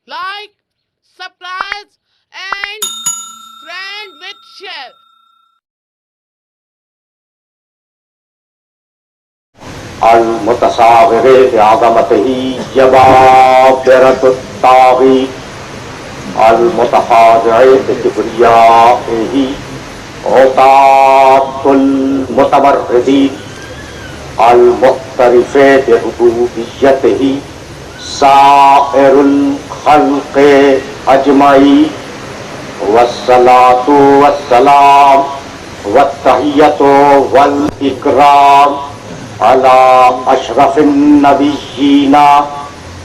like, subscribe and friend with share. المتصاغر بعظمته جبابرة الطاغي المتخاضع بكبريائه عطاة المتمردين المعترف بربوبيته سائر الخلق أجمعين والصلاة والسلام والتحية والإكرام على أشرف النبيين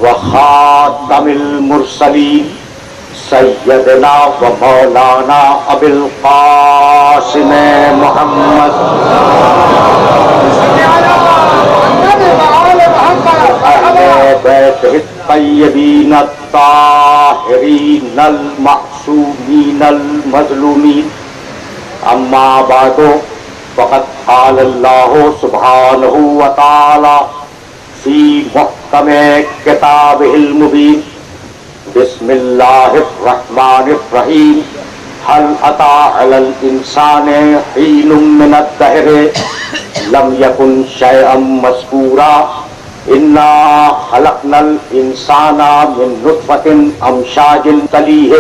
وخاتم المرسلين سيدنا ومولانا أبي القاسم محمد أهل بيته الطيبين الطاهرين المعصومين المظلومين أما بعد فقد قال الله سبحانه وتعالى في محكم كتابه المبين بسم الله الرحمن الرحيم هل أتى على الإنسان حين من الدهر لم يكن شيئا مذكورا إنا خلقنا الإنسان من نطفة أمشاج تليه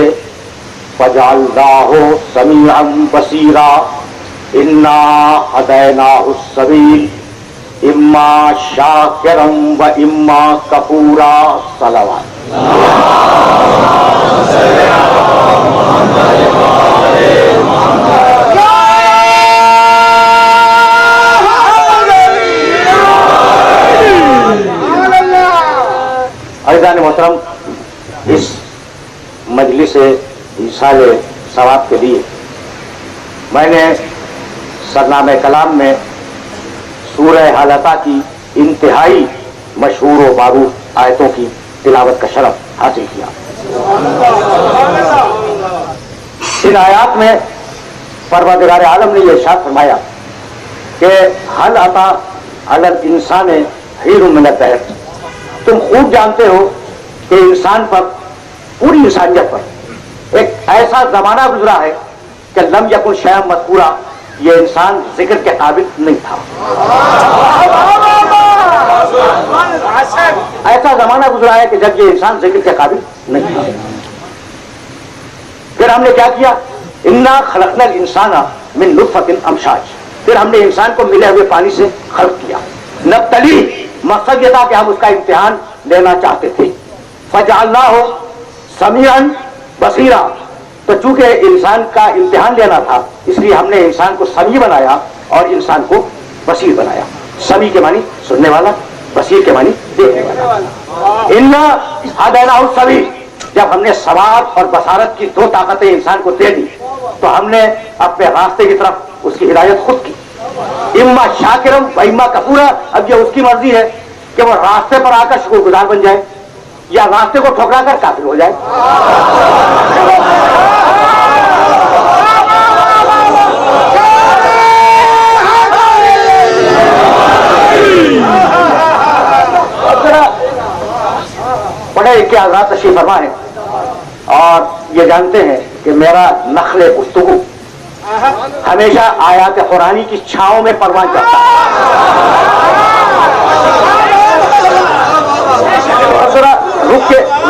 فجعلناه سميعا بصيرا إنا هديناه السبيل إما شاكرا وإما كفورا صلوات عزیزان محترم، اس مجلس ایصال ثواب کے لیے میں نے سرنامہ کلام میں سورہ حالتا کی انتہائی مشہور و معروف آیتوں کی تلاوت کا شرف حاصل کیا۔ ان آیات میں پروردگار عالم نے یہ ارشاد فرمایا کہ حل عطا علی الانسان حین من الدہر، تم خوب جانتے ہو کہ انسان پر، پوری انسانیت پر ایک ایسا زمانہ گزرا ہے کہ لم یکن شیئا مذکورا، یہ انسان ذکر کے قابل نہیں تھا۔ ایسا زمانہ گزرا ہے کہ جب یہ انسان ذکر کے قابل نہیں تھا۔ پھر ہم نے کیا کیا؟ انا خلقنا الانسان من نطفۃ امشاج، پھر ہم نے انسان کو ملے ہوئے پانی سے خلق کیا۔ نبتلی، مقصد یہ تھا کہ ہم اس کا امتحان لینا چاہتے تھے۔ فجعلناہ سمیعا بصیرا، تو چونکہ انسان کا امتحان لینا تھا اس لیے ہم نے انسان کو سمیع بنایا اور انسان کو بصیر بنایا۔ سمیع کے معنی سننے والا، بصیر کے معنی دیکھنے والا۔ انا ہدیناہ السبیل، جب ہم نے ثواب اور بصارت کی دو طاقتیں انسان کو دے دی تو ہم نے اپنے راستے کی طرف اس کی ہدایت خود کی۔ اما شاکرم و اما کفورا، اب یہ اس کی مرضی ہے کہ وہ راستے پر آ کر شکر گزار بن جائے یا راستے کو ٹھکرا کر کافر ہو جائے۔ بڑے کے آزاد تشریف فرما ہے اور یہ جانتے ہیں کہ میرا نخل گفتگو ہمیشہ آیات قرآنی کی چھاؤں میں پروان چڑھتا ہے۔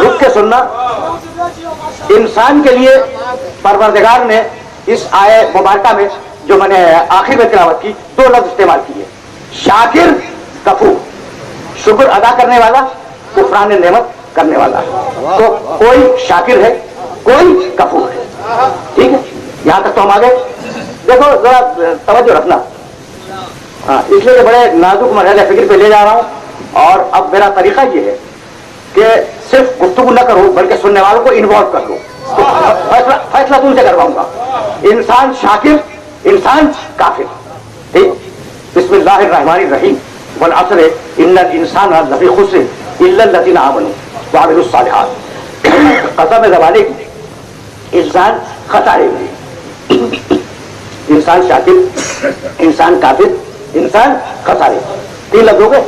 رک کے سننا، انسان کے لیے پروردگار نے اس آیے مبارکہ میں جو میں نے آخر میں تلاوت کی دو لفظ استعمال کیے، شاکر کفور، شکر ادا کرنے والا، کفران نعمت کرنے والا۔ تو کوئی شاکر ہے، کوئی کفور ہے، ٹھیک ہے؟ یہاں تک تو ہم آ گئے۔ دیکھو ذرا توجہ رکھنا، اس لیے بڑے نازک مرحلے فکر پہ لے جا رہا ہوں، اور اب میرا طریقہ یہ ہے کہ صرف گفتگو نہ کرو بلکہ سننے والوں کو انوالو کر لو، فیصلہ تم سے کرواؤں گا۔ انسان شاکر، انسان کافر، ٹھیک؟ بسم اللہ الرحمن الرحیم، والعصر ان الانسان لفی خسر الا الذین آمنوا وعملوا الصالحات۔ قسم زمانے کی انسان خسارے میں، انسان شاکر، انسان کافر، انسان خسارے، تین لفظ ہو گئے۔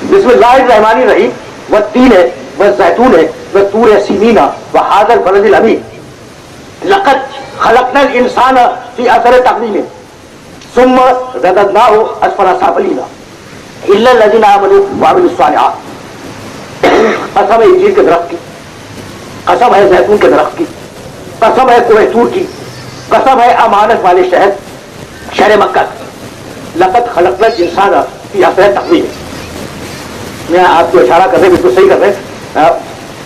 بسم اللہ الرحمن الرحیم، والتین ہے، والزیتون ہے، والطور سینین وهذا البلد الامین لقد خلقنا الانسان فی اثر تقویم ثم رددناه اسفل سافلین الا الذين آمنوا وعملوا الصالحات. قسم ہے انجیر کے درخت کی، قسم ہے زیتون کے درخت کی، قسم ہے کوہ طور کی، قسم ہے امانت والے شہر مکہ کی. لقد خلقنا الانسان فی اثر تقویم. میں آپ کو اشارہ کر رہے بالکل صحیح کر رہے،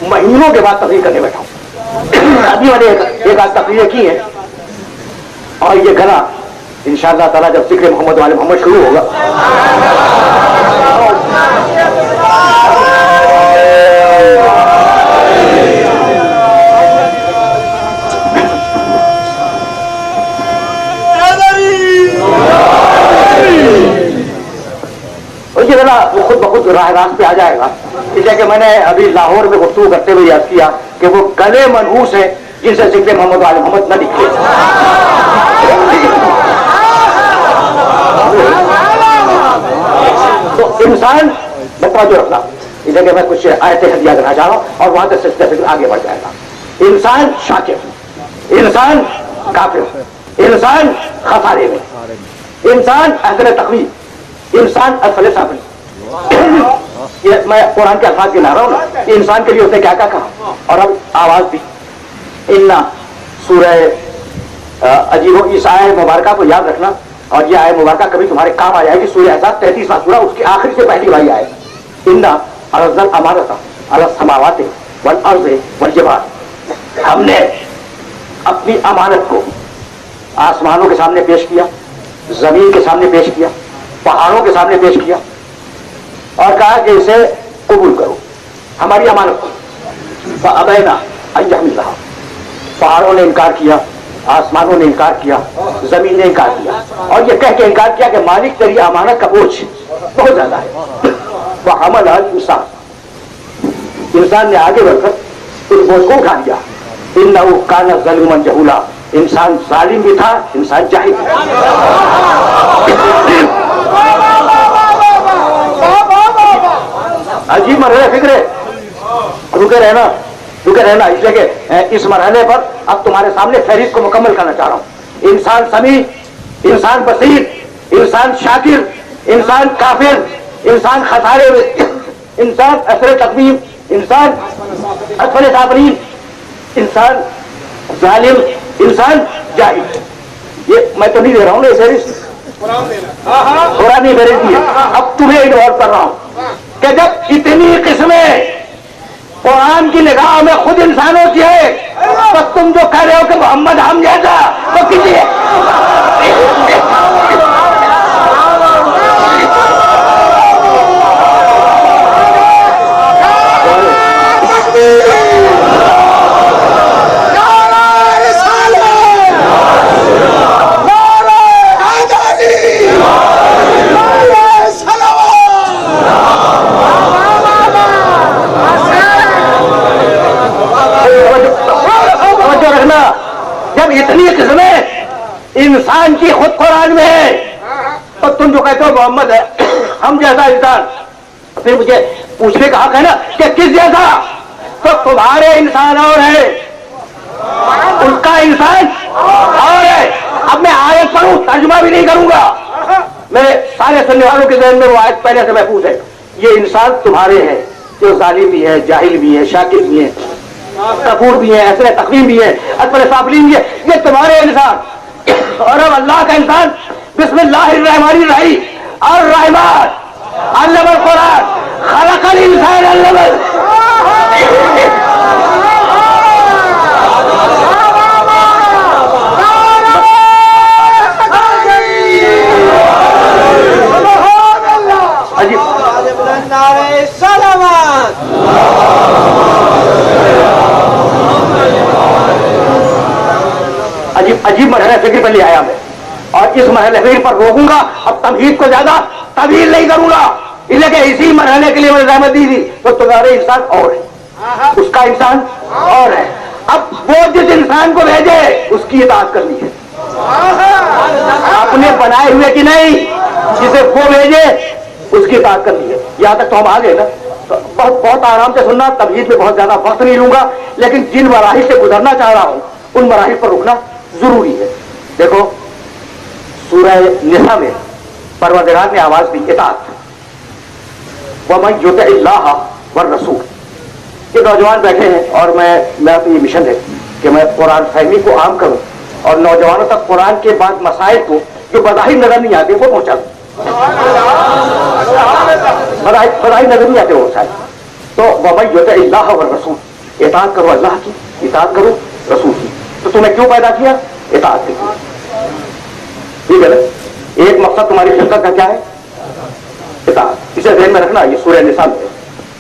مہینوں کے بعد تقریر کرنے بیٹھا ہوں. ابھی میں نے ایک آج تقریریں کی ہیں اور یہ گنا انشاءاللہ تعالیٰ جب ذکر محمد والے محمد شروع ہوگا یہ گنا وہ خود بخود راہ راست پہ آ جائے گا. اس لیے کہ میں نے ابھی لاہور میں گفتگو کرتے ہوئے یاد کیا کہ وہ گلے منحوس ہیں جن سے ذکر محمد والے محمد نہ نکلے. تو انسان میں توجہ رکھنا، اس لیے کہ میں کچھ آیتیں ہدیہ کرنا چاہ رہا ہوں اور وہاں سے سلسلہ آگے بڑھ جائے گا. انسان شاکر، انسان کافر، انسان خسارے میں، انسان اثر تقویم، انسان اصل سافلی. یہ میں قرآن کے الفاظ گنا رہا ہوں نا، انسان کے لیے اس نے کیا کہا اور اب آواز بھی. انا سورہ عجیب و اس آیہ مبارکہ کو یاد رکھنا اور یہ آیہ مبارکہ کبھی تمہارے کام آ جائے گی. سورہ احزاب 33واں سورہ، اس کی آخری سے پہلی والی آئے انا عرضنا الامانۃ علی السماوات والارض والجبال. ہم نے اپنی امانت کو آسمانوں کے سامنے پیش کیا، زمین کے سامنے پیش کیا، پہاڑوں کے سامنے پیش کیا اور کہا کہ اسے قبول کرو ہماری امانت کو. فابینا ان یحملنها. پہاڑوں نے انکار کیا، آسمانوں نے انکار کیا، زمین نے انکار کیا اور یہ کہہ کے انکار کیا کہ مالک تیری امانت کا بوجھ بہت زیادہ ہے. وحملها الانسان. انسان نے آگے بڑھ کر اس بوجھ کو اٹھا لیا. انه كان ظلوما جهولا. انسان ظالم بھی تھا، انسان جاہل بھی تھا. عجیب مرحلہ فکر ہے. رکے رہنا اس لیے کہ اس مرحلے پر اب تمہارے سامنے فہرست کو مکمل کرنا چاہ رہا ہوں. انسان سمیع، انسان بصیر، انسان شاکر، انسان کافر، انسان خسارے میں، انسان اثر تقویم، انسان اسفل سافلین، انسان ظالم، انسان جاہل. یہ میں تو نہیں دے رہا ہوں نا یہ فہرست، قرآن نے فہرست دی ہے. اب تمہیں انوالو کر رہا ہوں کہ جب اتنی قسمیں قرآن کی نگاہ میں خود انسانوں کی ہے تو تم جو کہہ رہے ہو کہ محمد ہم جیسا تو کسی ہے. جب اتنی قسمیں انسان کی خود قرآن میں ہے تو تم جو کہتے ہو محمد ہے ہم جیسا انسان، پھر مجھے پوچھنے کا حق ہے نا کہ کس جیسا؟ تو تمہارے انسان اور ہے، ان کا انسان اور ہے. اب میں آیت پڑھوں، ترجمہ بھی نہیں کروں گا. میرے سارے سننے والوں کے ذہن میں وہ آیت پہلے سے محفوظ ہے. یہ انسان تمہارے ہیں جو ظالم بھی ہے، جاہل بھی ہے، شاکر بھی ہے، کفور بھی ہے، ایسے تقویم بھی ہے، اسفل سافلین بھی ہے. یہ تمہارے انسان. اور اب اللہ کا انسان بسم اللہ الرحمن الرحیم الرحمن علم القرآن خلق الانسان علم عجیب مرحلہ فکر پر لے آیا میں اور اس مرحلہ فکر پر روکوں گا. اب تمہید کو زیادہ طویل نہیں کروں گا، اس لیے کہ اسی مرحلے کے لیے میں نے رحمت دی تھی. تو تمہارے انسان اور ہے، اس کا انسان اور ہے. اب وہ جس انسان کو بھیجے اس کی اطاعت کرنی ہے، اپنے بنائے ہوئے کی نہیں. جسے وہ بھیجے اس کی اطاعت کرنی ہے. یہاں تک تو ہم آ گئے نا. بہت بہت آرام سے سننا, تمہید میں بہت زیادہ وقت نہیں لوں گا, لیکن جن مراحل سے گزرنا چاہ رہا ہوں ان مراحل پر رکنا ضروری ہے. دیکھو سورہ نساء میں پروردگار نے آواز دی اطاعت, وَمَن يُطِعِ اللَّهَ وَالرَّسُولَ. یہ نوجوان بیٹھے ہیں اور میرا تو یہ مشن ہے کہ میں قرآن فہمی کو عام کروں اور نوجوانوں تک قرآن کے بعد مسائل کو جو بظاہر نظر نہیں آتے وہ پہنچا دوں. بظاہر نظر نہیں آتے وہ مسائل. تو وَمَن يُطِعِ اللَّهَ وَالرَّسُولَ, اطاعت کرو اللہ کی, اطاعت کرو رسول کی. تو تمہیں کیوں پیدا کیا؟ اطاعت کے لیے. ٹھیک ہے نا, ایک مقصد تمہاری خلقت کا کیا ہے؟ اطاعت. اسے ذہن میں رکھنا. یہ سورہ نساء میں,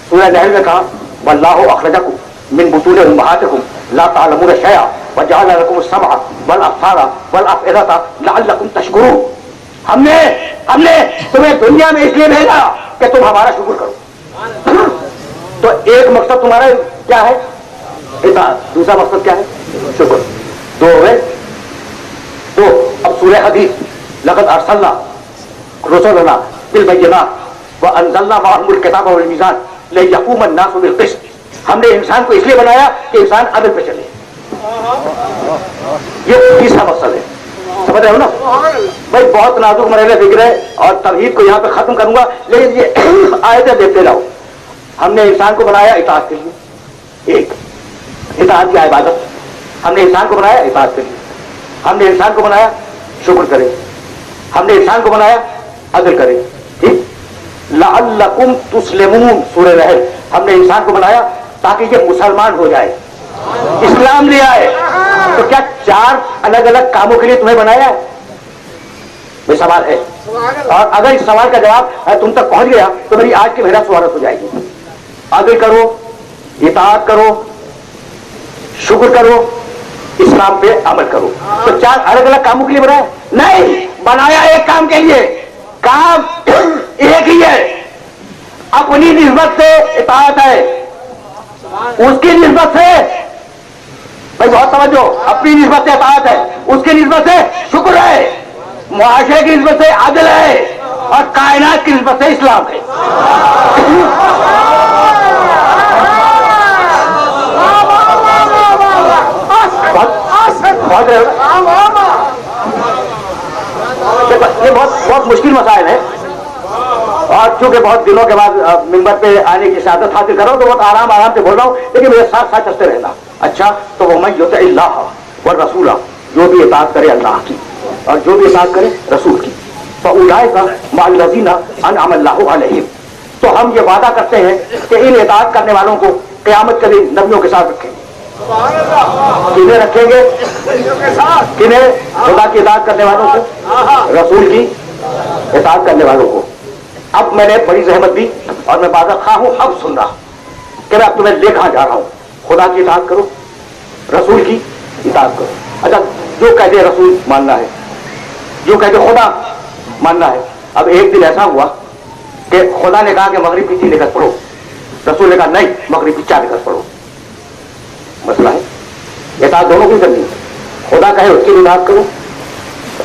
سورہ نحل میں کہا وَاللَّهُ أَخْرَجَكُم مِّن بُطُونِ أُمَّهَاتِكُمْ لَا تَعْلَمُونَ شَيْئًا وَجَعَلَ لَكُمُ السَّمْعَ وَالْأَبْصَارَ وَالْأَفْئِدَةَ لَعَلَّكُمْ تَشْكُرُونَ. ہم نے تمہیں دنیا میں اس لیے بھیجا کہ تم ہمارا شکر کرو. تو ایک مقصد تمہارا کیا ہے؟ اطاعت. دوسرا مقصد کیا ہے؟ شکر. دو ہو گئے. تو اب سورہ حدیث لقد ارسلنا رسلنا بالبینات وانزلنا معهم الکتاب والمیزان لیقوم الناس بالقسط. ہم نے انسان کو اس لیے بنایا کہ انسان عدل پہ چلے. یہ تیسرا مقصد ہے. سمجھ رہے ہو نا بھائی؟ بہت نازک مرحلہ فکر ہے اور توحید کو یہاں پہ ختم کروں گا, لیکن یہ آیتیں دیکھتے رہو. ہم نے انسان کو بنایا اطاعت کے لیے, ایک اطاعت کی عبادت. ہم نے انسان کو بنایا اطاعت کے لیے. ہم نے انسان کو بنایا شکر کرے. ہم نے انسان کو بنایا عدل کرے. ٹھیک. لعلکم تسلمون سورہ نحل. ہم نے انسان کو بنایا تاکہ یہ مسلمان ہو جائے, اسلام لے آئے. تو کیا چار الگ الگ کاموں کے لیے تمہیں بنایا ہے؟ یہ سوال ہے. اور اگر اس سوال کا جواب تم تک پہنچ گیا تو میری آج کی محنت سوالت ہو جائے گی. عدل کرو, اطاعت کرو, شکر کرو, اسلام پہ عمل کرو. تو چار الگ الگ کاموں کے لیے بنایا نہیں, بنایا ایک کام کے لیے. کام ایک ہی ہے, اپنی نسبت سے اطاعت ہے, اس کی نسبت سے بھائی بہت سمجھو, اپنی نسبت سے اطاعت ہے, اس کی نسبت سے شکر ہے, معاشرے کی نسبت سے عدل ہے, اور کائنات کی نسبت سے اسلام ہے. یہ بہت مشکل مسائل ہے, اور چونکہ بہت دنوں کے بعد ممبر پہ آنے کی سعادت حاصل کر رہا ہوں تو بہت آرام سے بول رہا ہوں, لیکن میرے ساتھ ساتھ چلتے رہنا. اچھا, تو وَمَن يُطِعِ اللَّهَ وَالرَّسُولَ, جو بھی اطاعت کرے اللہ کی اور جو بھی اطاعت کرے رسول کی, فَأُولَٰئِكَ مَعَ الَّذِينَ أَنْعَمَ اللَّهُ عَلَيْهِمْ. تو ہم یہ وعدہ کرتے ہیں کہ ان اطاعت کرنے والوں کو قیامت کے دن نبیوں کے ساتھ رکھیں گے. کنہیں رکھیں گے؟ کنہیں؟ خدا کی اطاعت کرنے والوں کو, رسول کی اطاعت کرنے والوں کو. اب میں نے بڑی زحمت دی اور میں بادل خواہ ہوں اب سن رہا کہ میں اب تمہیں لے کہاں جا رہا ہوں. خدا کی اطاعت کرو, رسول کی اطاعت کرو. اچھا, جو کہتے رسول ماننا ہے, جو کہتے خدا ماننا ہے. اب ایک دن ایسا ہوا کہ خدا نے کہا کہ مغرب کی 3 رکعت پڑھو, رسول نے کہا نہیں مغرب کی 4 رکعت پڑھو. مسئلہ ہے, اطاعت دونوں کی کرنی ہے. خدا کہے اس کی اطاعت کرو,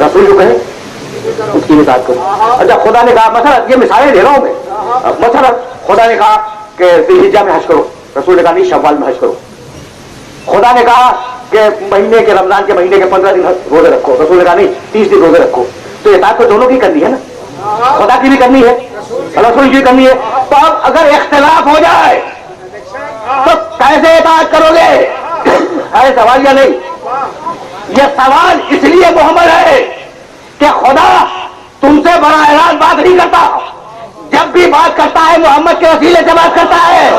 رسول جو کہے اس کی اطاعت کرو. اچھا, خدا نے کہا مثلا, یہ مثالیں دے رہا ہوں میں, مثلا خدا نے کہا کہ ذی الحجہ میں حج کرو, رسول نے کہا نہیں شوال میں حج کرو. خدا نے کہا کہ مہینے کے رمضان کے مہینے کے 15 دن روزے رکھو, رسول نے کہا نہیں 30 دن روزے رکھو. تو اطاعت تو دونوں کی کرنی ہے نا, خدا کی بھی کرنی ہے رسول کی بھی کرنی ہے. تو اب اگر اختلاف ہو جائے تو کیسے اطاعت کرو گے؟ ہے سوال یا نہیں؟ یہ سوال اس لیے محمد ہے کہ خدا تم سے براہ راست بات نہیں کرتا, جب بھی بات کرتا ہے محمد کے وسیلے سے بات کرتا ہے.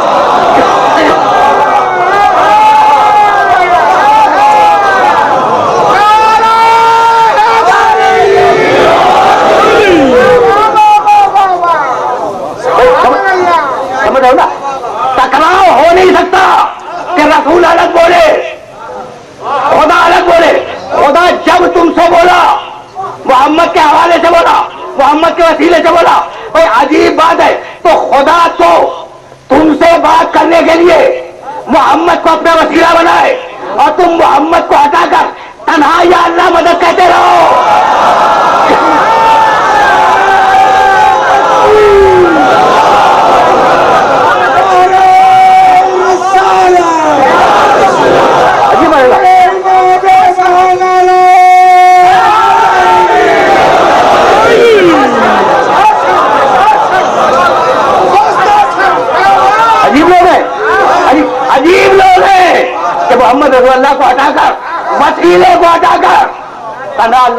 سمجھ رہے ہو نا؟ ٹکراؤ ہو نہیں سکتا کہ رسول الگ بولے خدا الگ بولے. خدا جب تم سے بولا محمد کے حوالے سے بولا, محمد کے وسیلے سے بولا. بھائی عجیب بات ہے, تو خدا تو تم سے بات کرنے کے لیے محمد کو اپنا وسیلہ بنائے اور تم محمد کو ہٹا کر تنہا یا اللہ مدد کہتے رہو.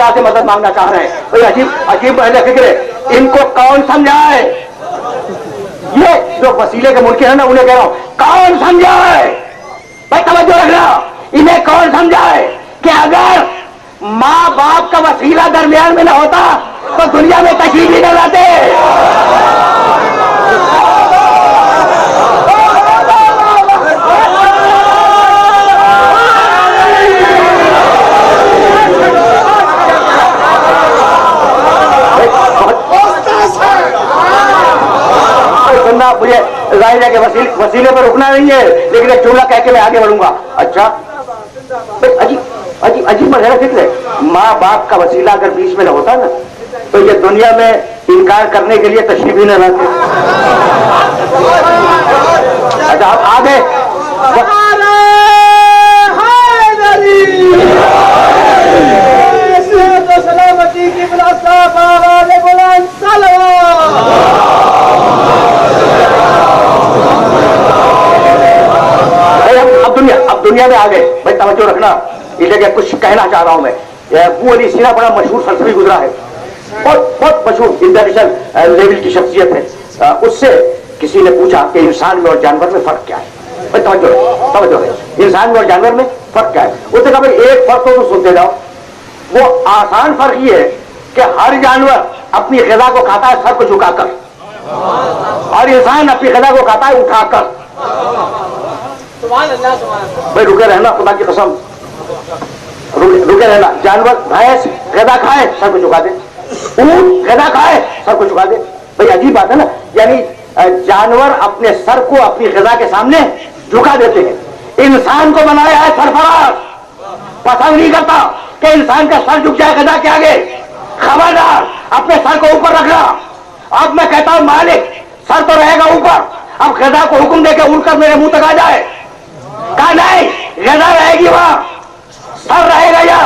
अल्लाह से मदद मांगना चाह रहे हैं। भाई अजीब अजीब महल फिक्र है, इनको कौन समझाए? ये जो वसीले के मुल्क है ना, उन्हें कह रहा हूं कौन समझाए? भाई तवज्जो रखना, इन्हें कौन समझाए कि अगर माँ बाप का वसीला दरमियान में न होता तो दुनिया में तशरीफ ही न लाते। मुझे जाहिर है कि वसीले पर रुकना नहीं है, लेकिन एक जुमला कह के मैं आगे बढ़ूंगा। अच्छा, अजीब अजीब मसला फिक्र है, माँ बाप का वसीला अगर बीच में न होता ना तो ये दुनिया में इनकार करने के लिए तशरीफ ही न लाते। अच्छा, आप आगे सलामती की अब दुनिया में आ गए। भाई तवज्जो रखना, इसलिए कुछ कहना चाह रहा हूं मैं। अबू अली सीना बड़ा मशहूर फलसफी गुजरा है, बहुत मशहूर इंटरनेशनल लेवल की शख्सियत है। उससे किसी ने पूछा कि इंसान में और जानवर में फर्क क्या है। भाई तवज्जो है, इंसान में और जानवर में फर्क क्या है? उसने कहा भाई एक फर्क तो सुनते जाओ, वो आसान फर्क ये है कि हर जानवर अपनी ग़िज़ा को खाता है सर को झुकाकर, और इंसान अपनी ग़िज़ा को खाता है उठाकर। भाई रुके रहना, खुदा की कसम रुके रहना। जानवर भैंस ग़िज़ा खाए सर को झुका दे, ऊंट ग़िज़ा खाए सर को झुका दे। भाई अजीब बात है ना, यानी जानवर अपने सर को अपनी ग़िज़ा के सामने झुका देते हैं। इंसान को बनाया है सरफराज, पसंद नहीं करता कि इंसान का सर झुक जाए ग़िज़ा के आगे। खबरदार, अपने सर को ऊपर रखना। अब मैं कहता हूं मालिक सर तो रहेगा ऊपर, अब ग़िज़ा को हुक्म देकर उड़कर मेरे मुंह तक आ जाए। कहा नहीं, ग़िज़ा रहेगी वहां, सर रहेगा या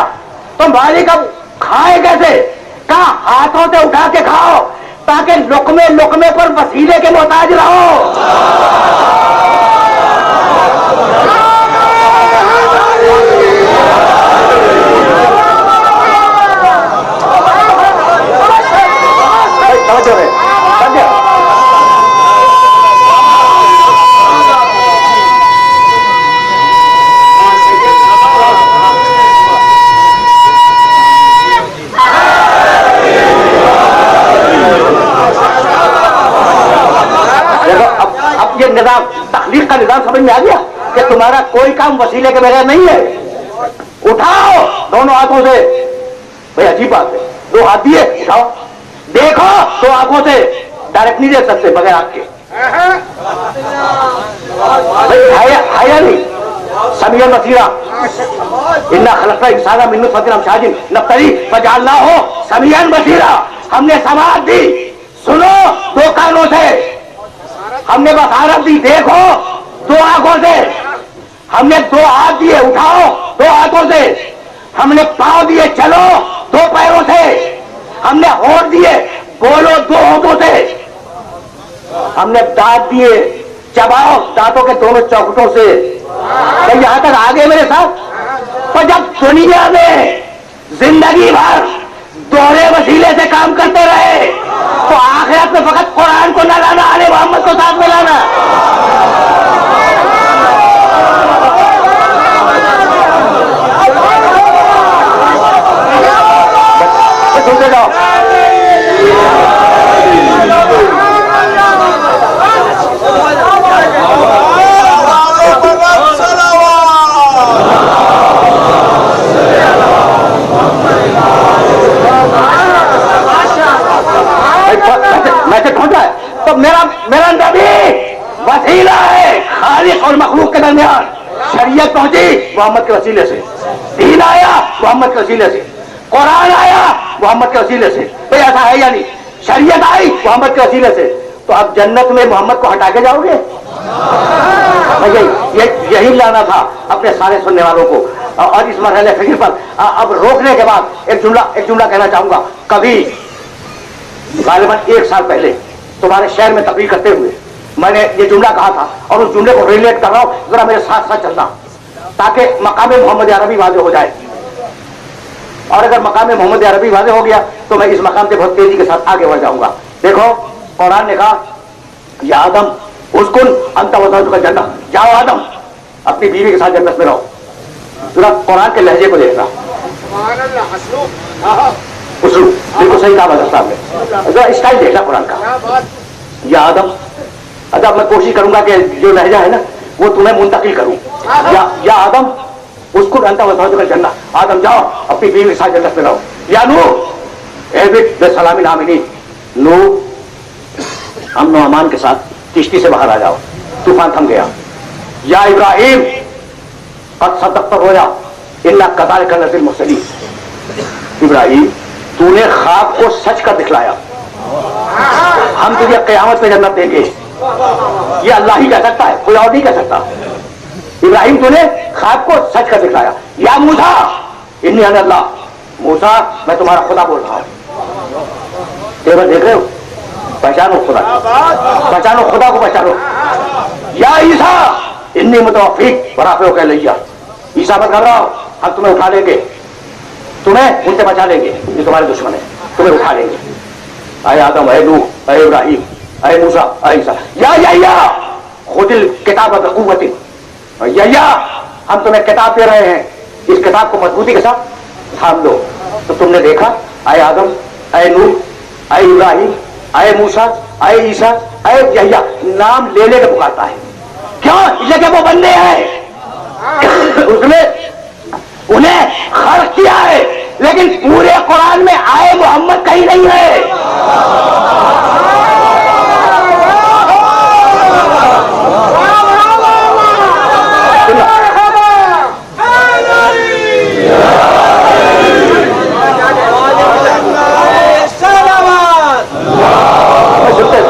तो मालिक अब खाए कैसे? कहा हाथों से उठा के खाओ ताकि लुकमे लुकमे पर वसीले के मोहताज रहो। निजाम तखलीक का निजाम समझ में आ गया कि तुम्हारा कोई काम वसीले के बगैर नहीं है। उठाओ दोनों हाथों से। भाई अजीब बात है, दो हाथ दिए उठाओ, देखो दो आंखों से, डायरेक्ट नहीं दे सकते बगैर आंख के। भाई नहीं समीयन बसीरा, इन्ना खलक़ना इंसाना मिन नुत्फ़तिन अमशाजिन नब्तली फजअलनाहु समीयन बसीरा। हमने समाअत दी, सुनो दो कानों से, हमने बसारत दी देखो दो आंखों से, हमने दो हाथ दिए उठाओ दो हाथों से, हमने पांव दिए चलो दो पैरों से, हमने होंठ दिए बोलो दो होठों से, हमने दांत दिए चबाओ दांतों के दोनों चौखटों से। तो यहां तक आगे मेरे साथ। पर जब दुनिया में जिंदगी भर दोहरे वसीले से काम करते रहे तो आखिरत में फकत कुरान को न लाना, आले मोहम्मद को साथ में लाना। सुनते जाओ। मैसेज पहुंचा है तो मेरा नबी वसीला है खालिक और मखलूक के दरमियान। शरीयत पहुंची मोहम्मद के वसीले से, दीन आया मोहम्मद के वसीले से, कुरान आया मोहम्मद के वसीले से। तो ऐसा है या नहीं? शरीयत आई मोहम्मद के वसीले से, तो अब जन्नत में मोहम्मद को हटा के जाओगे? यही लाना था अपने सारे सुनने वालों को। और इस मरहले फिक्र पर अब रोकने के बाद एक जुमला कहना चाहूंगा। कभी गालिबन 1 साल पहले तुम्हारे शहर में तकरीर करते हुए मैंने ये जुमला कहा था, और उस जुमले को रिलेट कर रहा हूं, जरा मेरे साथ साथ चलना ताकि मकाम मोहम्मद अरबी वाज़ेह हो जाए। اور اگر مقام محمد عربی واضح ہو گیا تو میں اس مقام سے بہت تیزی کے ساتھ آگے بڑھ جاؤں گا. دیکھو قرآن نے کہا یا آدم اسکن انت وزوجک کا جنت، جاؤ آدم اپنی بیوی کے ساتھ جنت میں رہو. ذرا قرآن کے لہجے کو دیکھنا، اسلوب بالکل صحیح کہا حضرت صاحب نے. ذرا اسٹائل دیکھنا قرآن کا. یا آدم، اچھا میں کوشش کروں گا کہ جو لہجہ ہے نا وہ تمہیں منتقل کروں. یا آدم اسکن انت وزوجک کا جنت، آدم جاؤ اپنی بیوی کے ساتھ جنت میں رہو. یا نوح اہبط بسلام آمنین، نوح امن و امان کے ساتھ کشتی سے باہر آ جاؤ، طوفان تھم گیا. یا ابراہیم قد صدقت الرؤیا انا کذالک نجزی المحسنین، ابراہیم تو نے خواب کو سچ کر دکھلایا، ہم تجھے قیامت میں جنت دیں گے. یہ اللہ ہی کہہ سکتا ہے، کوئی اور نہیں کہہ سکتا. ابراہیم تو نے خواب کو سچ کر دکھلایا. یا موسیٰ انی انا اللہ، موسیٰ میں تمہارا خدا بول رہا ہوں. تیور دیکھ رہے ہو، پہچانو خدا، پہچانو خدا کو پہچانو. یا عیسیٰ انی متوفیک ورافعک الیہ، عیسیٰ مت کر رہا ہو، ہم تمہیں اٹھا لیں گے، تمہیں ان سے بچا لیں گے، یہ تمہارے دشمن ہیں، تمہیں اٹھا لیں گے. اے آدم، اے نوح، اے ابراہیم، اے موسیٰ، اے عیسیٰ. یا خذ الکتاب بقوۃ، یا ہم تمہیں کتاب دے رہے ہیں، اس کتاب کو مضبوطی کے ساتھ تھام لو. تو تم نے دیکھا اے آدم، اے نوح، اے ابراہیم، اے موسیٰ، اے عیسیٰ، اے یحییٰ، نام لے لے کے پکارتا ہے. کیوں؟ اس لیے کہ وہ بندے ہیں، اس نے انہیں خلق کیا ہے. لیکن پورے قرآن میں آئے محمد کہیں نہیں ہے.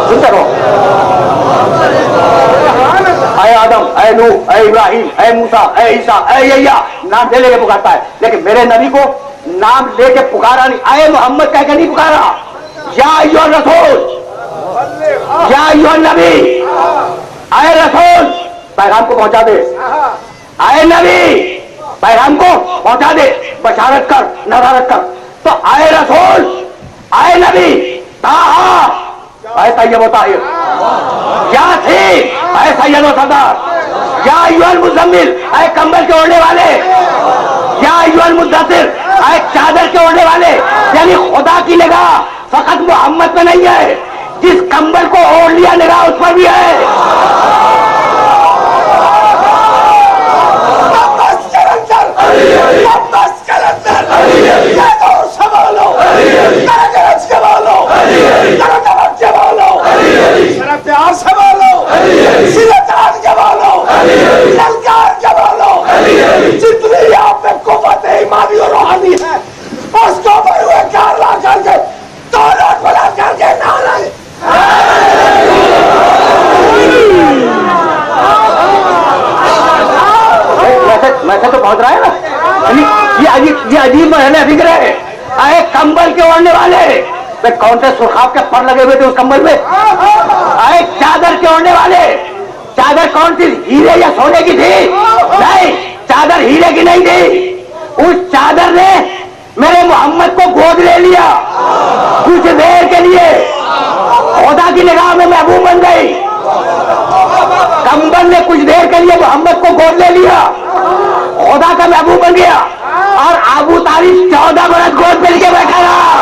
سنتے رہو. اے آدم، اے نوح، اے ابراہیم، اے موسیٰ، اے عیسیٰ، اے یحییٰ، نام لے لے کے پکارتا ہے. لیکن میرے نبی کو نام لے کے پکارا نہیں، اے محمد کہہ کے نہیں پکارا. یا ایھا الرسول، یا ایھا النبی، اے رسول پیغام کو پہنچا دے، اے نبی پیغام کو پہنچا دے، بشارت کر، نذارت کر. تو اے رسول، اے نبی، طٰہٰ اے طیب و طاہر، یاسین اے سید و سردار، یا ایھا المزمل اے کمبل کے اوڑھنے والے، یا ایھا المدثر اے چادر کے اوڑھنے والے. یعنی خدا کی نگاہ فقط محمد پہ نہیں ہے، جس کمبل کو اوڑھ لیا نگاہ اس پر بھی ہے. جتنی آپ میں قوت ایمانی اور روحانی ہے اس کو بڑے ہوئے کارلا کر کے دونوں بلا کر کے نعرہ ویسے تو پہنچ رہا ہے نا. یہ عجیب محل فکر ہے. اے کمبل کے اوڑھنے والے، کون سے سرخاب کے پر لگے ہوئے تھے اس کمبل میں. اے چادر کے اوڑھنے والے، چادر کون سی ہیرے یا سونے کی تھی؟ نہیں، چادر ہیرے کی نہیں تھی. اس چادر نے میرے محمد کو گود لے لیا کچھ دیر کے لیے، خدا کی نگاہ میں محبوب بن گئی. کمبل نے کچھ دیر کے لیے محمد کو گود لے لیا، خدا کا محبوب بن گیا. اور ابو طالب 14 برس گود مل کے بیٹھا رہا.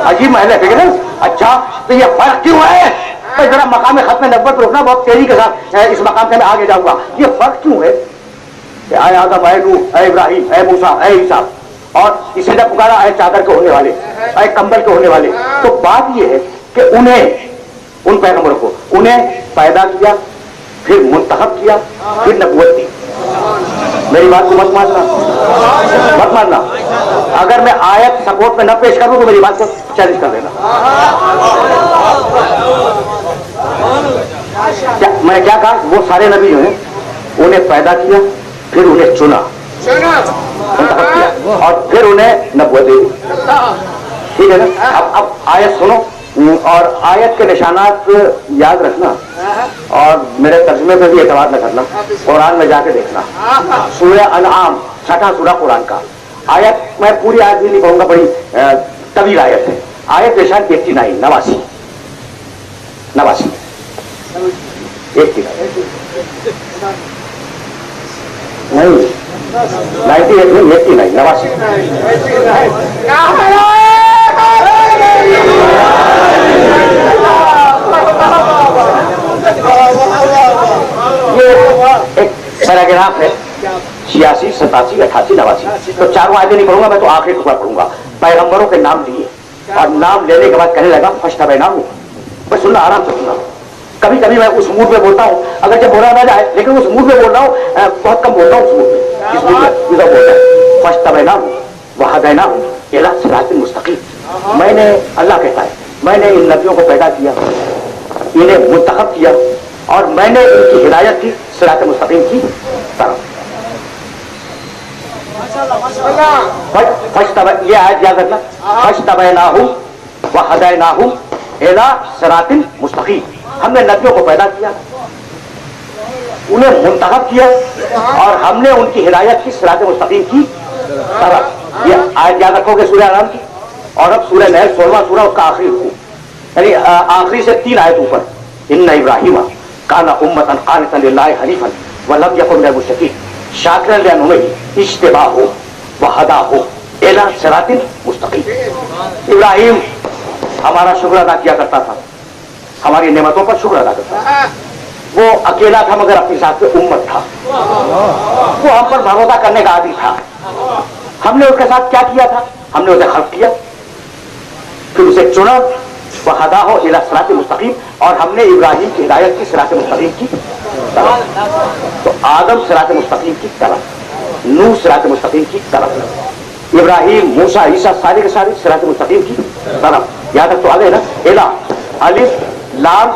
عجیب محل ہے فکر. اچھا تو یہ فرق کیوں ہے؟ ذرا مقام ختم نبوت روکنا، بہت تیزی کے ساتھ اس مقام سے میں آگے جاؤں گا. یہ فرق کیوں ہے کہ اے آدم، اے نوح، اے ابراہیم، اے موسیٰ، اے عیسیٰ، اور اسے جب پکارا اے چادر کے ہونے والے، اے کمبل کے ہونے والے. تو بات یہ ہے کہ انہیں، ان پیغمبروں کو انہیں پیدا کیا، پھر منتخب کیا, پھر نبوت دی. میری بات کو مت ماننا, مت ماننا. اگر میں آیت سپورٹ میں نہ پیش کروں تو میری بات کو چیلنج کر دینا. میں کیا کہا, وہ سارے نبی جو ہیں انہیں پیدا کیا, پھر انہیں چنا, منتخب کیا, اور پھر انہیں نبوت دے دی. ٹھیک ہے نا. اب آیت سنو اور آیت کے نشانات یاد رکھنا, اور میرے ترجمے پہ بھی اعتماد نہ کرنا, قرآن میں جا کے دیکھنا. سورہ انعام 6واں سورہ قرآن کا. آیت میں پوری آیت بھی نہیں پڑھوں گا, بڑی طویل آیت ہے. آیت نشان 89 89 نہیں 89 یہ ایک پیراگراف ہے, 86 87 88 89. تو چاروں آیتیں نہیں پڑھوں گا میں, تو آخری ٹکڑا پڑھوں گا. پیغمبروں کے نام لیے, اور نام لینے کے بعد کہنے لگا فاجتبیناہ. بس سننا, آرام سے سننا. کبھی کبھی میں اس موڈ میں بولتا ہوں, اگر جب بولا نہ جائے, لیکن اس موڈ میں بول رہا ہوں, بہت کم بولتا ہوں اس موڈ میں. اس موڈ میں بولتا ہے فاجتبیناہ وہدیناہ الی صراط مستقیم. میں نے, اللہ کہتا ہے, میں نے ان نبیوں کو پیدا کیا, انہیں منتخب کیا, اور میں نے ان کی ہدایت کی صراط مستقیم کی طرف. یہ آیت یاد رکھنا, فاجتبیناہ وہدیناہ الی صراط مستقیم. ہم نے نبیوں کو پیدا کیا, انہیں منتخب کیا, اور ہم نے ان کی ہدایت کی صراط مستقیم کی طرف. یہ آیت یاد رکھو گے سورہ انعام کی. اور اب سورہ نحل 16واں سورہ, اس کا آخری رکوع, یعنی آخری سے 3 آیت اوپر. ان ابراہیم کان امۃ قانتا للہ حنیفا ولم یکن من المشرکین شاکرا لانعمہ اجتباہ وہداہ الی صراط مستقیم. ابراہیم ہمارا شکر ادا کیا کرتا تھا, ہماری نعمتوں پر شکر ادا کرتا تھا. وہ اکیلا تھا مگر اپنی ذات پہ امت تھا. وہ ہم پر بھروسہ کرنے کا عادی تھا. ہم نے اس کے ساتھ کیا کیا تھا, ہم نے اسے خلق کیا, پھر اسے چنا, وہداہ الی صراط مستقیم, اور ہم نے ابراہیم کی ہدایت کی صراط مستقیم کی طرف. تو آدم صراط مستقیم کی طرف, نوح صراط مستقیم کی طرف, ابراہیم موسیٰ عیسیٰ سارے کے سارے صراط مستقیم کی طرف. یہاں تک تو آگے نا. الی, الف لام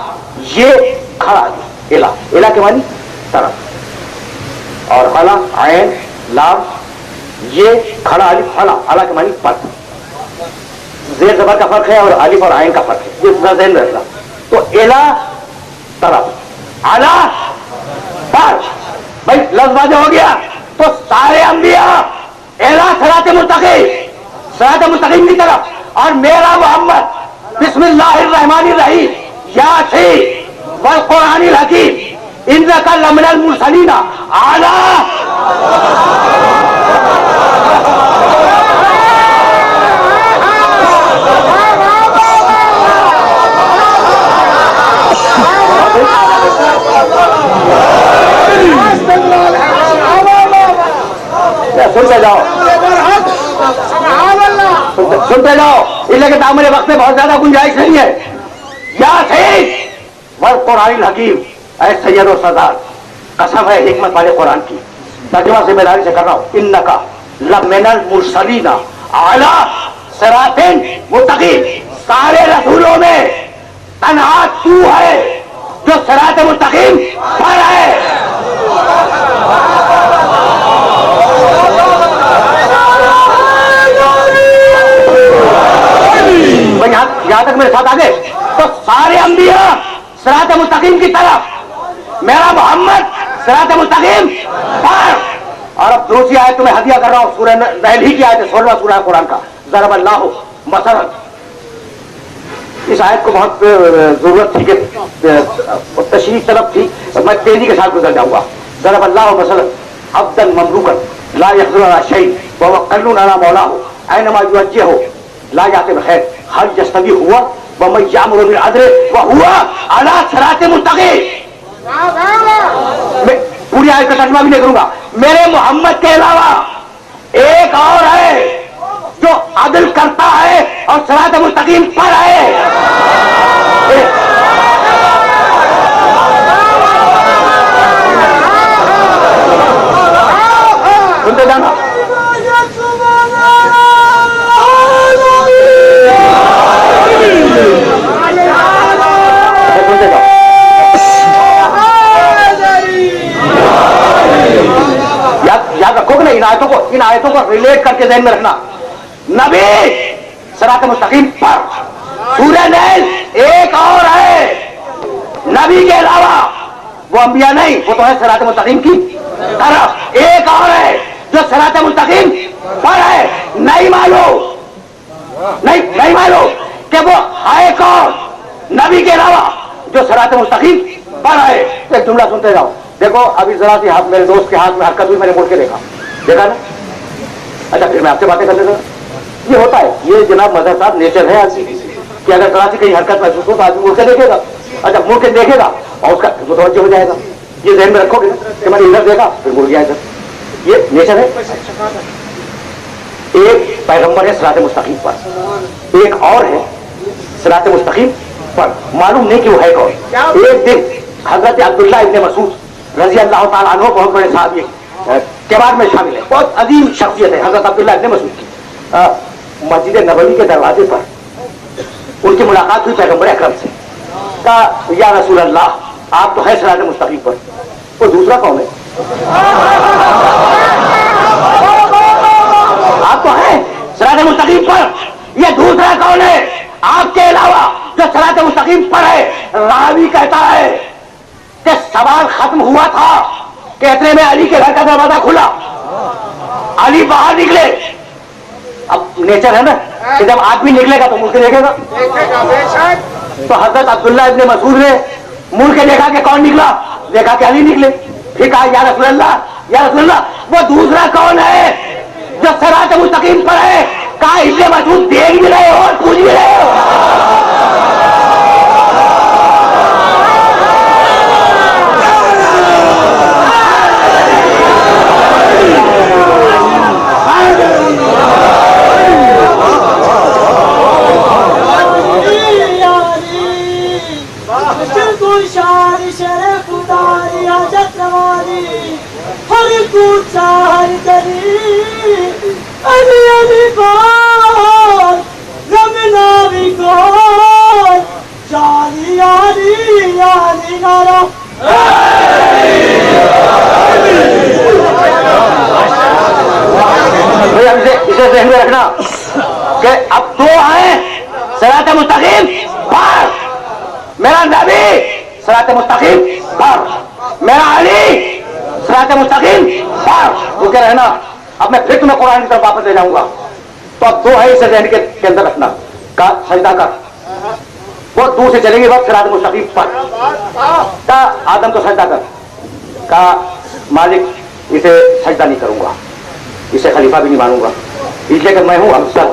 یہ کھڑا, الی, الی کے معنی طرف, اور خلا عین لام یہ کھڑا الف خلا, الا کے معنی پر. زیر زبر کا فرق ہے اور الف اور عین کا فرق ہے, یہ ذہن رکھنا. تو الی طرف, اعلی پر. بھائی لفظ واضح ہو گیا. تو سارے انبیاء الی صراط مستقیم, صراط مستقیم کی طرف. اور میرا محمد بسم اللہ الرحمن الرحیم یاسین والقرآن الحکیم انک لمن المرسلین اعلی. سنتے جاؤ, سنتے جاؤ, اس لیے کہ تعمیر وقت میں بہت زیادہ گنجائش نہیں ہے. یاسین والقرآن الحکیم, اے سید و سردار, قسم ہے حکمت والے قرآن کی. ترجمہ ذمہ داری سے کر رہا ہوں. انکا لمن المرسلین اعلی صراط مستقیم. سارے رسولوں میں تنہا تو ہے جو صراط مستقیم پر ہے. یہاں تک میرے ساتھ آگے. تو سارے انبیاء صراط مستقیم کی طرف, میرا محمد صراط مستقیم پر. اور اب دوسری آیت تمہیں ہدیہ کر رہا ہوں, سورہ نحل ہی کی آیت ہے, 16واں سورہ قرآن کا. ضرب اللہ مثلا. اس آیت کو بہت ضرورت تھی کہ تشریح طلب تھی, میں تیزی کے ساتھ گزر جاؤں گا. ضرب اللہ مثلا عبدا مملوکا لا يقدر على شيء وهو قرين على مولاه اينما يوجهه لا يأتي بخير هل يستوي هو ومن يأمر بالعدل وهو على صراط مستقيم. میں پوری آیت کا ترجمہ بھی نہیں کروں گا. میرے محمد کے علاوہ ایک اور ہے جو عدل کرتا ہے اور صراط مستقیم پر ہے. इन आयतों को रिलेट करके ज़हन में रखना। नबी सिरात मुस्तकीम पर, सूरह नैल एक और है, नबी के अलावा वो अंबिया नहीं, वो तो है सिरात मुस्तकीम की तरफ। एक और है जो सिरात मुस्तकीम पर है, नहीं मालूम कि वो है कौन नबी के अलावा जो सिरात मुस्तकीम पर है। एक जुमला सुनते जाओ। देखो अभी जरा सी हाथ मेरे दोस्त के हाथ में हरकत हुई, मैंने मुड़ के देखा ना। अच्छा फिर मैं आपसे बातें कर लेता। ये होता है, ये जनाब मजहर साहब नेचर है आदमी कि अगर जरा सी कहीं हरकत महसूस हो तो आदमी मुड़ के देखेगा। अच्छा मुड़ के देखेगा और उसका मुतवज्जो हो जाएगा। ये ज़हन में रखोगे ना कि मैंने इधर देखा फिर मुड़ गया इधर, ये नेचर है। एक पैगंबर है सिरात मुस्तकीम पर, एक और है सिरात मुस्तकीम पर मालूम नहीं कि वो है कौन। एक दिन हजरत अब्दुल्ला इब्ने मसूद रजी अल्लाह ताला अन्हु बहुत बड़े साहब के बाद में शामिल है, बहुत अजीम शख्सियत है हजरत अब्दुल्ला इब्ने मसूद की। मस्जिद नबवी के दरवाजे पर उनकी मुलाकात हुई पैगंबर अकरम से। कहा या रसूल अल्लाह आप तो है सिरात मुस्तकीम पर, वो दूसरा कौन है? आप तो है सिरात मुस्तकीम पर, ये दूसरा कौन है आपके अलावा जो सिरात मुस्तकीम पर है? रावी कहता है कि सवाल खत्म हुआ था कि इतने में अली के घर का दरवाजा खुला, अली बाहर निकले। अब नेचर है ना कि जब आदमी निकलेगा तो मुड़ के देखेगा। तो हजरत अब्दुल्ला इब्ने मसूद ने मुड़ के देखा कि कौन निकला, देखा कि अली निकले। फिर कहा या रसूल अल्लाह वो दूसरा कौन है जो सिरात मुस्तकीम पर है? कहा इब्ने मसूद देख भी रहे हो और पूछ भी रहे हो। इसे ध्यान में रखना कि अब दो हैं सिरात मुस्तकीम पर, मेरा नबी सिरात मुस्तकीम पर, मेरा अली सिरात मुस्तकीम पर। तो क्या रहना, अब मैं फिर तुम्हें कुरान की तरफ वापस ले जाऊंगा। तो अब दो है इसे ध्यान के अंदर रखना। का सजदा कर, वो दूर से चलेंगे वक्त सिरात मुस्तकीम पर। का आदम को सजदा कर, का मालिक इसे सजदा नहीं करूंगा, इसे खलीफा भी नहीं मानूंगा, इसलिए कि मैं हूं अफजल,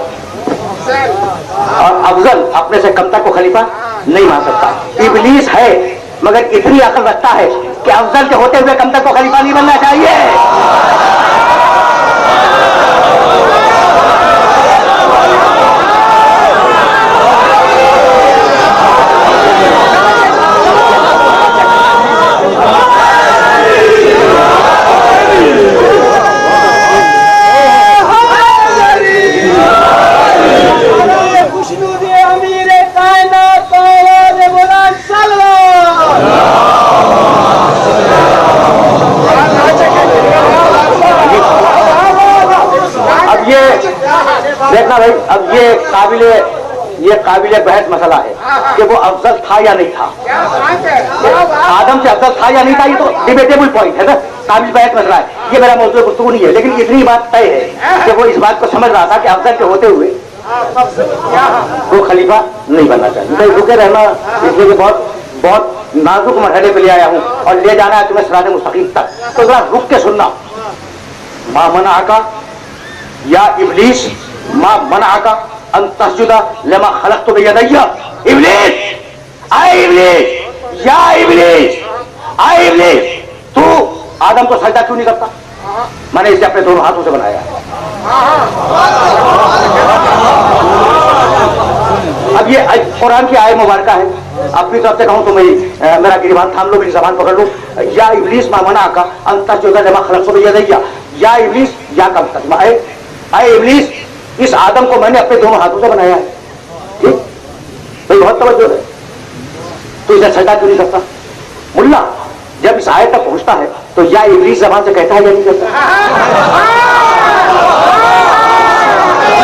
और अफजल अपने से कमतर को खलीफा नहीं मान सकता। इब्लीस है मगर इतनी अकल रखता है कि अफजल के होते हुए कमतर को खलीफा नहीं बनना चाहिए। देखना भाई, अब ये काबिल बहस मसला है कि वो अफजल था या नहीं था, आदम से अफजल था या नहीं था। ये तो डिबेटेबल पॉइंट है ना, काबिल बहस मसला है। ये मेरा मौजूद गुफ्तगू नहीं है, लेकिन इतनी बात तय है कि वो इस बात को समझ रहा था कि अफजल के होते हुए वो खलीफा नहीं बनना चाहिए। तो रुके रहना, इसलिए बहुत नाजुक मरहले पे ले आया हूँ और ले जाना है तुम्हें सिरात मुस्तकीम तक। तो जरा रुक के सुनना। मा मना आका या इब्लीस मा मना आका अन तस्जुदा लमा खलक़तु बियदैया। इब्लीस आए, इब्लीस या इब्लीस आए, इब्लीस तू आदम को सजदा क्यों नहीं करता? मैंने इसे अपने दोनों हाथों से बनाया। अब ये कुरान की आयत मुबारका है। अपनी तरफ से कहूं तो मैं मेरा गिरबान थाम लो, मेरी जबान पकड़ लो। या इब्लीस मा मना आका अन तस्जुदा लमा खलक़तु बियदैया। या इब्लीस या कम तस्मा आए इब्लीस, इस आदम को मैंने अपने दोनों हाथों से बनाया है। ठीक भाई, बहुत तवज्जो है। तो इसे सजदा क्यों नहीं करता? मुल्ला जब इस आयत तक पहुंचता है تو یا ابلیس زبان سے کہتا ہے یا نہیں کہتا؟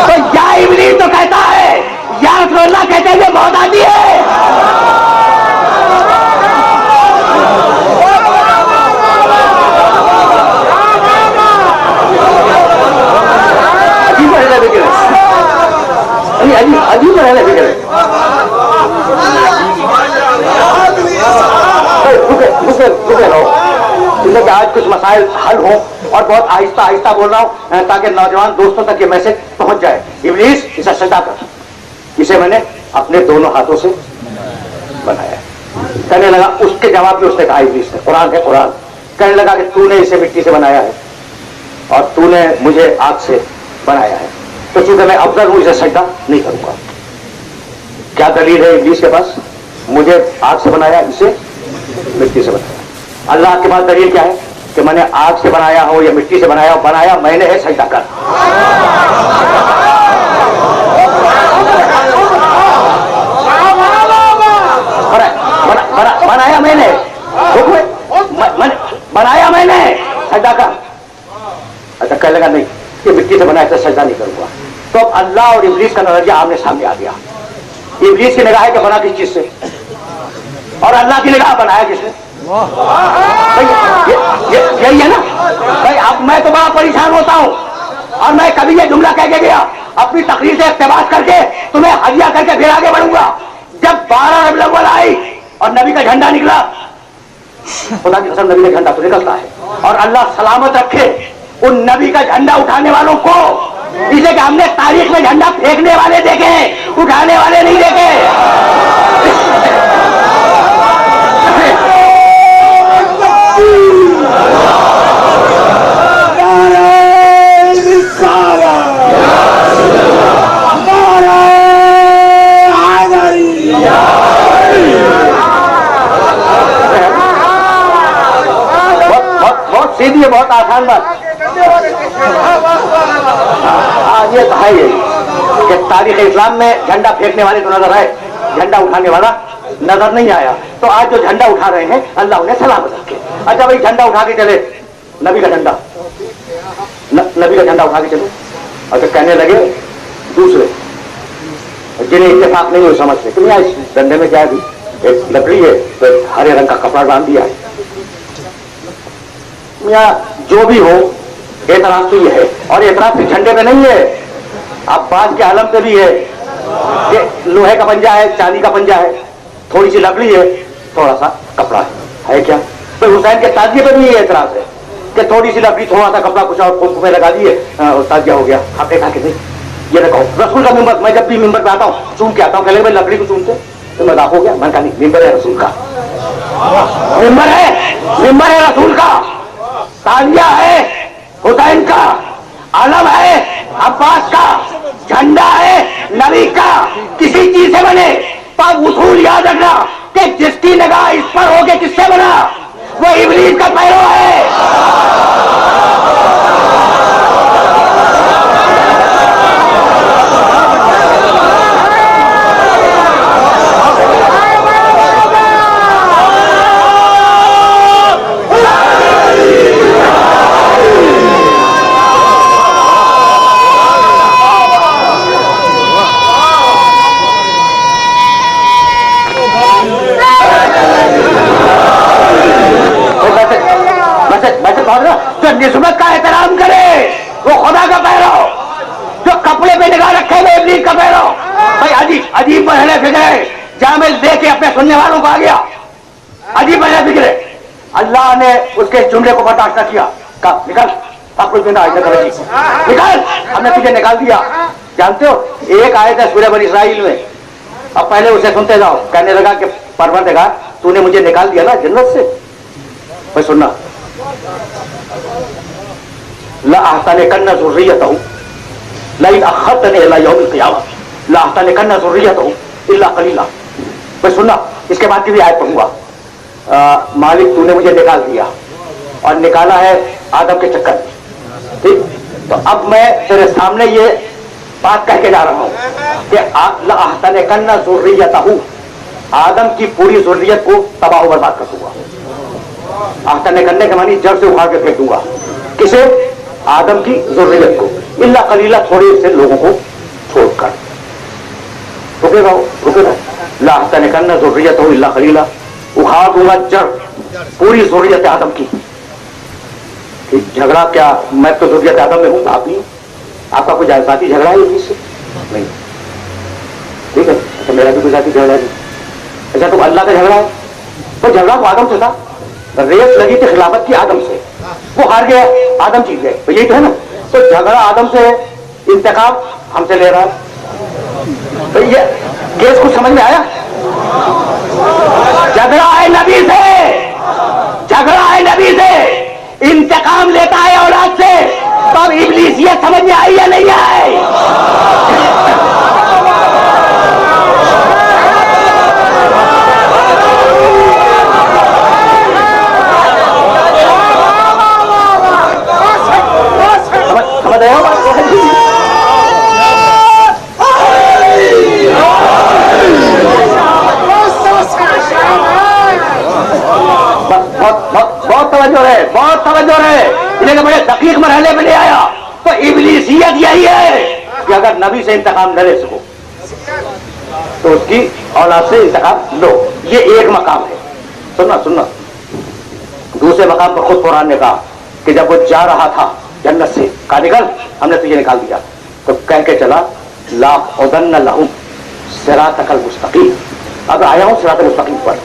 تو یا ابلیس تو کہتا ہے یا رسول اللہ کہتے ہیں یہ بہت آتی ہے. عجیب رہنا فکر ہے, عجیب رہنا فکر ہے. کہ آج کچھ مسائل حل ہوں اور بہت آہستہ آہستہ بول رہا ہوں تاکہ نوجوان دوستوں تک یہ میسج پہنچ جائے. ابلیس اسے سجدہ کر, اسے میں نے اپنے دونوں ہاتھوں سے بنایا. کہنے لگا, اس کے جواب میں اس نے کہا ابلیس نے, قرآن ہے قرآن, کہنے لگا کہ تو نے اسے مٹی سے بنایا ہے اور تو نے مجھے آگ سے بنایا ہے, تو چونکہ میں افضل ہوں اسے سجدہ نہیں کروں گا. کیا دلیل ہے ابلیس کے پاس؟ مجھے آگ سے بنایا, اسے مٹی سے بنایا. اللہ کے پاس دلیل کیا ہے کہ میں نے آگ سے بنایا ہو یا مٹی سے بنایا ہو, بنایا میں نے ہے, سجدہ کر. بنایا میں نے, بنایا میں نے, سجدہ کر. اچھا کہنے لگا نہیں, کہ مٹی سے بنایا تو سجدہ نہیں کروں گا. تو اب اللہ اور ابلیس کا نظریہ آمنے سامنے آ گیا. ابلیس کی نگاہ ہے کہ بنا کس چیز سے, اور اللہ کی نگاہ بنایا کس نے. یہی ہے نا بھائی. اب میں تو بڑا پریشان ہوتا ہوں اور میں کبھی یہ جملہ کہہ کے گیا, اپنی تقریر سے اقتباس کر کے تمہیں ہدیہ کر کے پھر آگے بڑھوں گا. جب 12 ربیع الاول آئی اور نبی کا جھنڈا نکلا, خدا کی قسم نبی کا جھنڈا تو نکلتا ہے, اور اللہ سلامت رکھے ان نبی کا جھنڈا اٹھانے والوں کو, اسے کہ ہم نے تاریخ میں جھنڈا پھینکنے والے دیکھے, اٹھانے والے نہیں دیکھے. بہت سیدھی ہے, بہت آسان بات. ہاں یہ تو ہے ہی کہ تاریخ اسلام میں جھنڈا پھینکنے والے تو نظر آئے, جھنڈا اٹھانے والا نظر نہیں آیا. تو آج جو جھنڈا اٹھا رہے ہیں اللہ انہیں سلامت رکھے. اچھا بھائی جھنڈا اٹھا کے چلے, نبی کا جھنڈا, نبی کا جھنڈا اٹھا کے چلے. اچھا کہنے لگے دوسرے جنہیں اتفاق نہیں ہوئی سمجھتے کہ میاں اس ڈنڈے میں کیا ہے, ایک لکڑی ہے تو ہرے رنگ کا کپڑا باندھ دیا ہے. میاں جو بھی ہو اعتراض تو یہ ہے, اور اعتراض صرف جھنڈے پہ نہیں ہے, عباس کے علم پہ بھی ہے کہ لوہے کا پنجہ ہے, چاندی کا پنجہ ہے, تھوڑی سی لکڑی ہے, تھوڑا سا کپڑا ہے کیا. تو حسین کے تازیے پہ بھی یہ اعتراض ہے کہ تھوڑی سی لکڑی, تھوڑا سا کپڑا, کچھ اور میں لگا دیے, تازیہ ہو گیا. آپ دیکھا کہ نہیں, یہ نہ کہو رسول کا ممبر, میں جب بھی ممبر پہ آتا ہوں چوم کے آتا ہوں, کہ میں لکڑی کو چومتے تو مذاق ہو گیا. میں کہا نہیں, ممبر ہے رسول کا, ممبر ہے رسول کا, تازیہ ہے حسین کا, علم ہے عباس کا, جھنڈا ہے نبی کا. کسی چیز سے بنے پر اصول یاد رکھنا کہ جس کی نگاہ اس پر ہو کے کس سے بنا, وہ ابلیس کا پیرو ہے. جو نسبت کا احترام کرے وہ خدا کا پیرو, جو کپڑے پہ نگاہ رکھے وہ ابلیس کا پیرو. بھائی عجیب مرحلے فکر ہے, جامل دے کے اپنے سننے والوں کو آ گیا. عجیب مرحلے فکر ہے. اللہ نے اس کے جملے کو برداشت نہ کیا, کہا نکل, اب کچھ بھی نہ نکل, ہم نے تجھے نکال دیا. جانتے ہو ایک آیت ہے سورہ بنی اسرائیل میں, اب پہلے اسے سنتے جاؤ. کہنے لگا کہ پروردگار تو نے مجھے نکال دیا نا جنت سے. بھائی سننا, لأحتنكن ذريته لئن أخرتني إلى يوم القيامة لأحتنكن ذريته إلا قليلا. بھائی سننا, اس کے بعد کی بھی آیت پڑھوں گا. مالک تو نے مجھے نکال دیا اور نکالا ہے آدم کے چکر میں, ٹھیک. تو اب میں تیرے سامنے یہ بات کہہ کے جا رہا ہوں کہ لأحتنكن ذريته, آدم کی پوری ذریت کو تباہ و برباد کر دوں گا. आहतने करने के मानी जड़ से उखाड़ के फेंक दूंगा। किसे? आदम की ज़ुर्रियत को, इल्ला कलीला, थोड़े से लोगों को छोड़कर। रुकेगा ला आहतने करना ज़ुर्रियत हो इल्ला कलीला, उखाड़ दूंगा जड़ पूरी ज़ुर्रियत आदम की। कि झगड़ा क्या, मैं तो ज़ुर्रियत आदम में हूं, आप नहीं, आपका कोई जाति झगड़ा है इब्लीस से? नहीं, ठीक है, तो मेरा भी कोई जाति झगड़ा नहीं। अच्छा तो अल्लाह का झगड़ा है, तो झगड़ा तो आदम से था, रेस लगी थी खिलाफत की आदम से, वो हार गया, आदम जीत गए, तो यही तो है ना। तो झगड़ा आदम से है, इंतकाम हमसे ले रहा है। तो ये केस कुछ समझ में आया? झगड़ा है नबी से, झगड़ा है नबी से, इंतकाम लेता है औलाद से। तब इब्लीस ये समझ में आई या नहीं आई? समझ रहे हो? बहुत तवज्जो है, बहुत तवज्जो है। इन्हें बड़े दकीक मरहले में ले आया। तो इब्लीसियत यही है कि अगर नबी से इंतकाम न ले सको तो उसकी औलाद से इंतकाम लो। ये एक मकाम है। सुनना दूसरे मकाम पर खुद कुरान ने कहा कि जब वो जा रहा था जन्नत से, कहा निकल, हमने तुझे निकाल दिया, तो कह के चला ला उदन्न लहुम सिरातकल मुस्तकीम, अब आया हूं सिरात मुस्तकीम पर,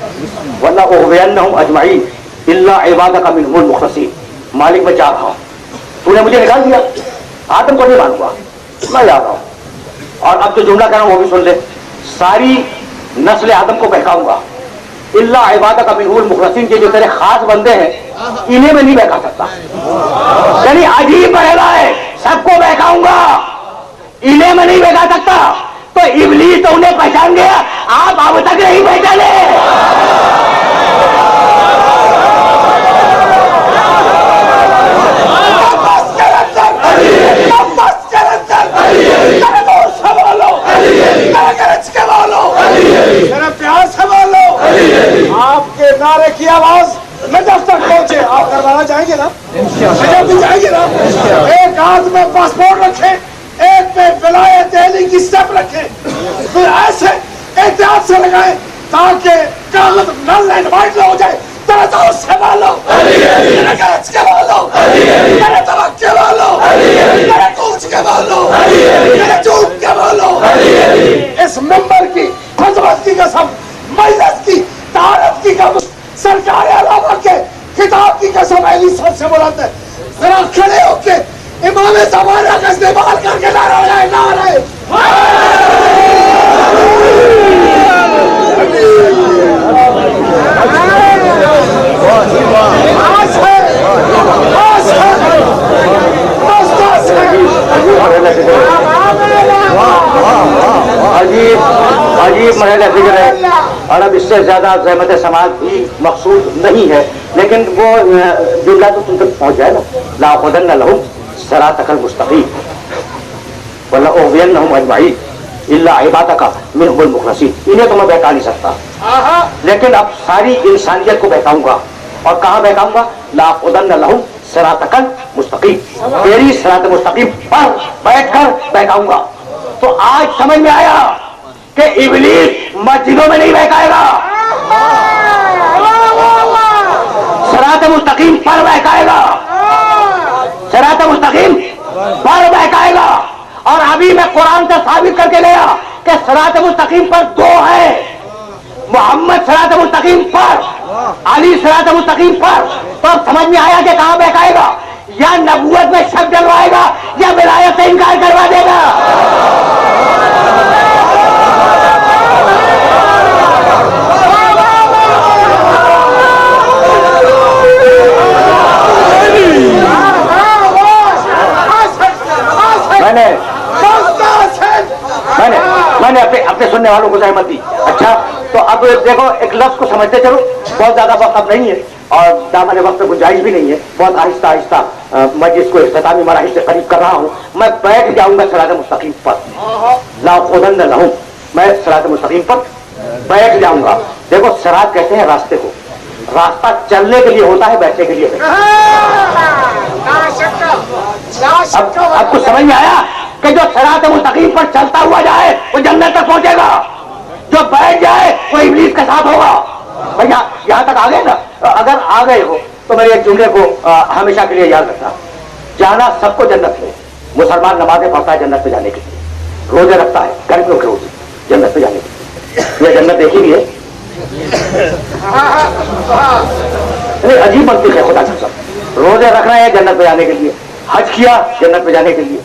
वरना उग़वियन्नहुम अजमईन इल्ला इबादका मिनहुल मुख़लसीन। मालिक मैं जा रहा हूं, तूने मुझे निकाल दिया, आदम को नहीं मानूंगा, मैं जा रहा हूं। और अब जो जुमला कह रहा हूं वो भी सुन ले, सारी नस्ल आदम को बहकाऊंगा, इल्ला इबादका मिनहुल मुख़लसीन के जो तेरे खास बंदे हैं इन्हें मैं नहीं बहका सकता। यानी अजीब बहला है, सबको बहकाऊंगा, इन्हें मैं नहीं बहका सकता। तो इब्लीस तो उन्हें पहचान गया, आप अब तक नहीं पहचाने। प्यार संभालो, आपके नारे की आवाज में जब तक पहुंचे, आप करवाना चाहेंगे ना? जब भी जाएंगे ना, एक हाथ में पासपोर्ट रखें, एक पे विलायत अली की स्टेप रखें, फिर ऐसे एहतियात से लगाएं ताकि कागज नल एंड वाइट हो जाए। तेरे तो संभालो, तेरे गरज के वालो, तेरे तवक्क के वालो, तेरे कूच के वालो, तेरे झूठ के वालो, इस मेंबर की खिदमत की कसम, मजलिस की तारीफ की कसम, सरकार अलावा के खिताब की कसम अली सबसे बुलंद है। जरा खड़े होके इमाम ज़माना का इस्तेमाल करके नारा लगाए, नारे अजीब मरहला फिक्र है। और अब इससे ज्यादा ज़हमत समाज भी मकसूद नहीं है, लेकिन वो जुमला तो तुम तक पहुंच जाए ना, ला उदन्न लहुम सिरातकल मुस्तकीम वला उग़वियन्नहुम अजमईन इल्ला इबादका मिनहुल मुख़लसीन। इन्हें तो मैं बहका नहीं सकता, लेकिन अब सारी इंसानियत को बहकाऊंगा। और कहाँ बहकाऊंगा? ला उदन्न लहुम सिरातकल मुस्तकीम, तेरी सिरात मुस्तकीम पर बैठकर बहकाऊंगा। तो आज समझ में आया कि इब्लीस मस्जिदों में नहीं बहकाएगा, सिरात मुस्तकीम पर बहकाएगा, सिरात मुस्तकीम पर बहकाएगा। और अभी मैं कुरान से साबित करके गया कि सिरात मुस्तकीम पर दो है, मोहम्मद सिरात मुस्तकीम पर, अली सिरात मुस्तकीम पर। तो समझ में आया कि कहां बहकाएगा, या नबूवत में शक डलवाएगा या विलायत से इनकार करवा देगा। मैंने अपने सुनने वालों को सहमत दी। अच्छा तो अब देखो, एक लफ्ज को समझते चलो, बहुत ज्यादा वक्त अब नहीं है और दामन वक्त गुंजाइश भी नहीं है, बहुत आहिस्ता आहिस्ता मैं जिसको इख्तितामी मराहिल से करीब कर रहा हूँ। मैं बैठ जाऊंगा सिरात मुस्तकीम पर, ला उग़वियन्न लहुम, मैं सिरात मुस्तकीम पर बैठ जाऊंगा। देखो सिरात कहते हैं रास्ते को, रास्ता चलने के लिए होता है, बैठने के लिए नहीं। अब कुछ समझ में आया कि जो सिरात मुस्तकीम पर चलता हुआ जाए वो जन्नत तक पहुंचेगा, जो बैठ जाए वो इब्लीस के साथ होगा। भैया यहाँ तक आ गए ना? अगर आ गए हो तो मेरे एक जुमले को हमेशा के लिए याद रखना, जाना सबको जन्नत में। मुसलमान नमाजें पढ़ता है जन्नत में जाने के लिए, रोजे रखता है गर्मियों के रोजे जन्नत में जाने के लिए। ये जन्नत देखी भी है, अजीब बनती है खुदा की कसम। रोजे रखना है जन्नत में जाने के लिए, हज किया जन्नत में जाने के लिए,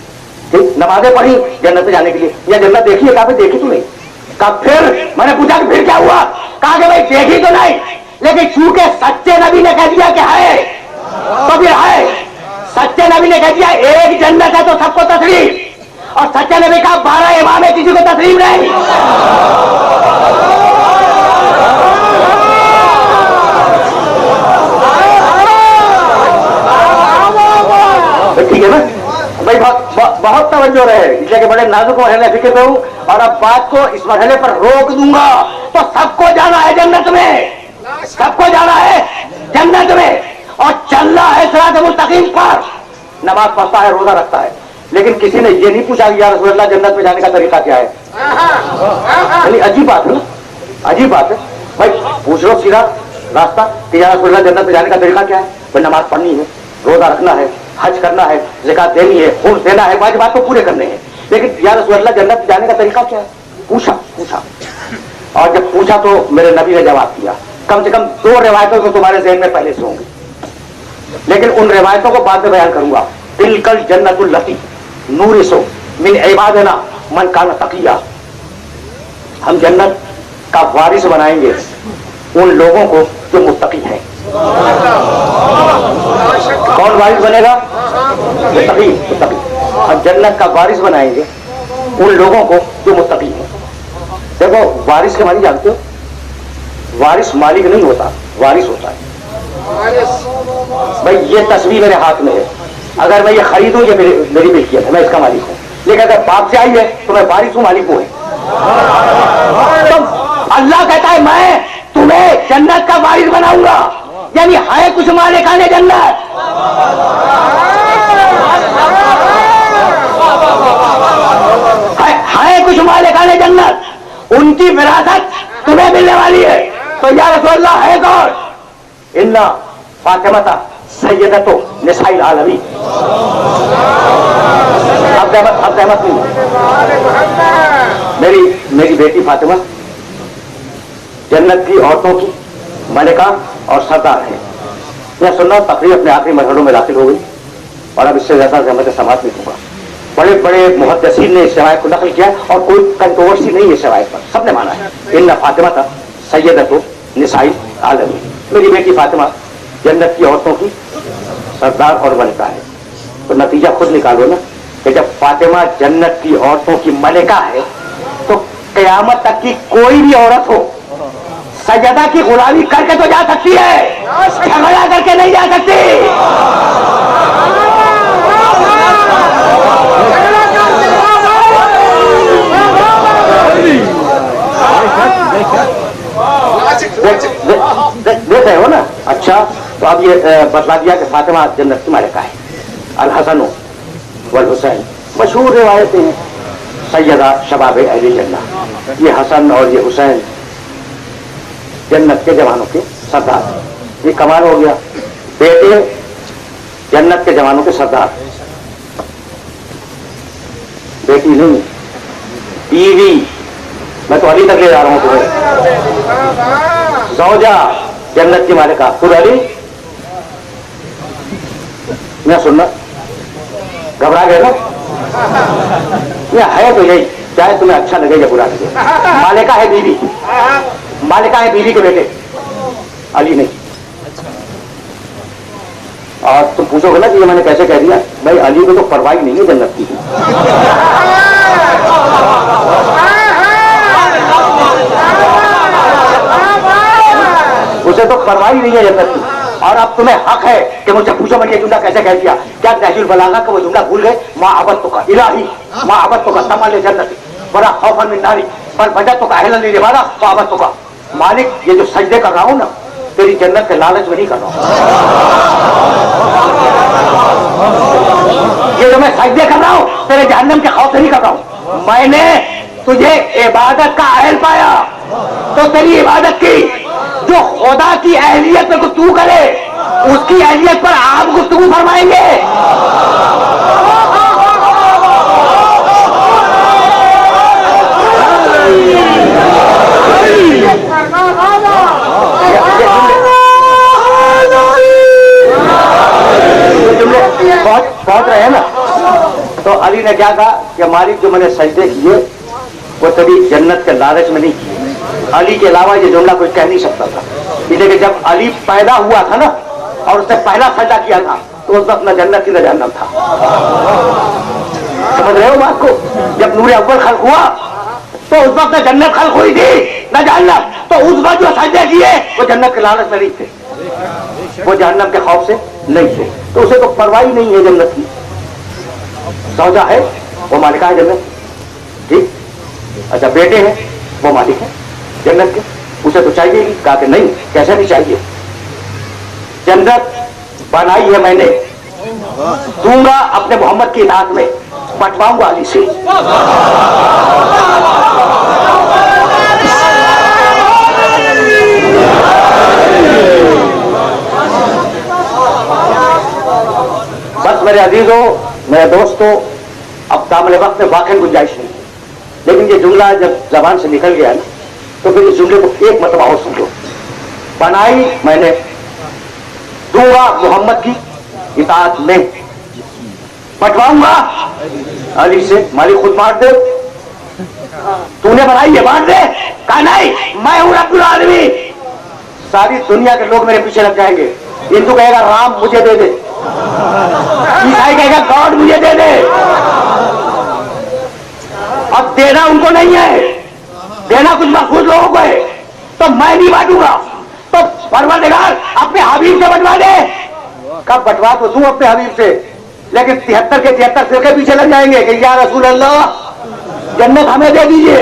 ठीक, नमाजें पढ़ी जन्नत में जाने के लिए। यह जन्नत देखी है? कहा देखी तो नहीं। कहा फिर मैंने पूछा कि फिर क्या हुआ? कहा कि भाई देखी तो नहीं, लेकिन चूंकि सच्चे नबी ने कह दिया कि है तो फिर है। सच्चे नबी ने कह दिया एक जन्नत है तो सबको तस्लीम, और सच्चे नबी का 12 इमाम है, किसी को तस्लीम नहीं। ठीक है ना भाई? बहुत तवज्जो रहे, इसलिए कि बड़े नाजुक मरहले फिक्र में हूं, और अब बात को इस मरहले पर रोक दूंगा। तो सबको जाना है जन्नत में, सबको जाना है जन्नत में, और चलना है सिरात मुस्तकीम पर। नमाज पढ़ता है, रोजा रखता है, लेकिन किसी ने ये नहीं पूछा कि या रसूल अल्लाह जन्नत में जाने का तरीका क्या है। यानी अजीब बात है ना, अजीब बात है भाई। पूछ लो सीधा रास्ता कि या रसूल अल्लाह जन्नत में जाने का तरीका क्या है। भाई नमाज पढ़नी है, रोजा रखना है, हज करना है, ज़कात देनी है, खून देना है, वाजिबात तो पूरे करने हैं, लेकिन या रसूल अल्लाह जन्नत में जाने का तरीका क्या है? पूछा। और जब पूछा तो मेरे नबी ने जवाब दिया। कम से कम 2 रिवायतों को तुम्हारे ज़हन में पहले से होंगी, लेकिन उन रिवायतों को बाद में बयान करूंगा। तिलकल जन्नतुल लती नूरिसो मिन इबादना मन काना तकिया। हम जन्नत का वारिस बनाएंगे उन लोगों को जो मुत्तकी हैं। कौन वारिस बनेगा? मुत्तकी। हम जन्नत का वारिस बनाएंगे उन लोगों को जो मुत्तकी हैं। देखो वारिस के मानी जानते हो? वारिस मालिक नहीं होता, वारिस होता है। भाई ये तस्वीर मेरे हाथ में है, अगर मैं ये खरीदूं ये मेरी मिल्कियत है, मैं इसका मालिक हूं, लेकिन अगर बाप से आई है तो मैं वारिस हूं, मालिक वो है। तो अल्लाह कहता है मैं तुम्हें जन्नत का वारिस बनाऊंगा, यानी है कुछ मालिकाने जन्नत। है कुछ मालिकाने जन्नत, उनकी विरासत तुम्हें मिलने वाली है। तो या रसूल अल्लाह है कौन? इन्ना फातिमा सैयदतो निसाइल आलमी। अब सहमत नहीं? मेरी बेटी फातिमा जन्नत की औरतों की मलिका और सरदार है। यह सुनना तकरीर अपने आखिरी मरहलों में दाखिल हो गई, और अब इससे ज्यादा सहमत समाज नहीं दूंगा। बड़े बड़े मुहद्दिसीन ने इस रवायत को नकल किया, और कोई कंट्रोवर्सी नहीं है इस रवायत पर, सबने माना है। इन्ना फातिमा था सैयदतो निसाइल आलमी। मेरी बेटी फातिमा जन्नत की औरतों की सरदार और मलिका है। तो नतीजा खुद निकालो ना कि जब फातिमा जन्नत की औरतों की मलिका है तो क़यामत तक की कोई भी औरत हो सजदा की गुलामी करके तो जा सकती है, झगड़ा करके नहीं जा सकती। देख रहे हो ना? अच्छा, तो अब ये बतला दिया कि फातिमा जन्नत की मलिका है। अल हसन वल हुसैन मशहूर रिवायतें हैं, सैयदा शबाब अहले जन्नत। ये हसन और ये हुसैन जन्नत के जवानों के सरदार। ये कमाल हो गया, बेटे जन्नत के जवानों के सरदार, बेटी नहीं बीवी। मैं तो अली तक ले जा रहा हूं तुम्हें। ज़ौजा जन्नत की मालिका खुद अली। मैं सुनना घबरा गए ना? यह है तो यही, चाहे तुम्हें अच्छा लगे या बुरा लगे। मालिका है बीवी, मालिका है बीवी के बेटे, अली नहीं। और तुम पूछोगे ना कि ये मैंने कैसे कह दिया? भाई अली को तो परवाह नहीं है जन्नत की। उसे तो परवाह नहीं है जन्नत की। और अब तुम्हें हक है कि मुझसे पूछो मैंने ये जुमला कैसे कह दिया। क्या नहजुल बलागा का वो जुमला भूल गए? माँ अबद तो का इलाही, माँ अबद तो का तमाल जन्नत बड़ा खौफन मिन नारी पर बजट तो का अहलन लिबादा तो अबद तो का। मालिक ये जो सजदे कर रहा हूं ना, तेरी जन्नत के लालच में नहीं कर रहा हूं। ये जो मैं सजदे कर रहा हूं तेरे जहन्नम के खौफ से नहीं कर रहा हूं। मैंने तुझे इबादत का अहल पाया तो तेरी इबादत की। जो खुदा की अहलियत पे गुफ्तगू करे उसकी अहलियत पर आप गुफ्तगू फरमाएंगे। पहुंच रहे हैं ना। तो अली ने क्या कहा कि मालिक जो मैंने सजदे किए वो तेरी जन्नत के लालच में नहीं किए। अली के अलावा ये जुमला कोई कह नहीं सकता था, इसलिए कि जब अली पैदा हुआ था ना और उसने पहला सजदा किया था तो उस वक्त न जन्नत की न जहन्नम था। समझ रहे हो बात को? जब नूर अव्वल खल्क हुआ तो उस वक्त न जन्नत खल्क हुई थी न जहन्नम। तो उस वक्त जो सजदे किए वो जन्नत के लालच में नहीं थे, वो जहन्नम के खौफ से नहीं थे। तो उसे तो परवाह ही नहीं है जन्नत की। सौजा है वो मालिका है जन्नत, ठीक। अच्छा बेटे हैं वो मालिक है जन्नत के, उसे तो चाहिए ही। कहा कि नहीं, कैसे नहीं चाहिए। जन्नत बनाई है मैंने, दूंगा अपने मोहम्मद की इताअत में, बंटवाऊंगा अली से। बस मेरे अजीजों, मेरे दोस्तों, अब दामन वक्त में वाकई गुंजाइश नहीं, लेकिन ये जुमला जब जबान से निकल गया ना तो फिर इस जुमले को एक मरतबा और सुन लो। बनाई मैंने, दूंगा मोहम्मद की इताअत में, बंटवाऊंगा अली से। मालिक खुद बांट दे, तूने बनाई है बांट दे। कहा नहीं, मैं हूं रब्बुल आलमीन। सारी दुनिया के लोग मेरे पीछे लग जाएंगे। हिंदू कहेगा राम मुझे दे दे, ईसाई कहेगा गॉड मुझे दे दे। अब देना उनको नहीं है, देना कुछ महफूज लोगों को है, तो मैं नहीं बांटूंगा। तो परवरदिगार अपने हबीब से बंटवा दे। कब बंटवा तो तू अपने हबीब से, लेकिन 73 के 73 फिरके पीछे लग जाएंगे कि या रसूल अल्लाह जन्नत हमें दे दीजिए।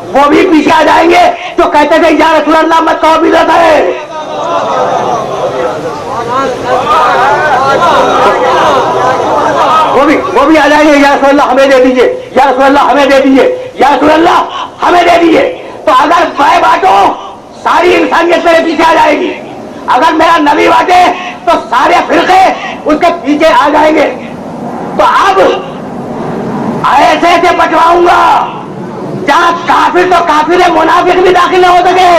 वो भी पीछे आ जाएंगे जो कहते थे या रसूल अल्लाह मत कहो बिदअत है। वो भी आ जाएंगे या रसूल अल्लाह हमें दे दीजिए, या रसूल अल्लाह हमें दे दीजिए, या रसूल अल्लाह हमें दे दीजिए। तो अगर मैं बांटो सारी इंसानियत मेरे पीछे आ जाएगी, अगर मेरा नबी बांटे तो सारे फिरके उसके पीछे आ जाएंगे। तो अब ऐसे से बंटवाऊंगा जहां काफिर तो काफिर है, मुनाफिक भी दाखिल न हो सके।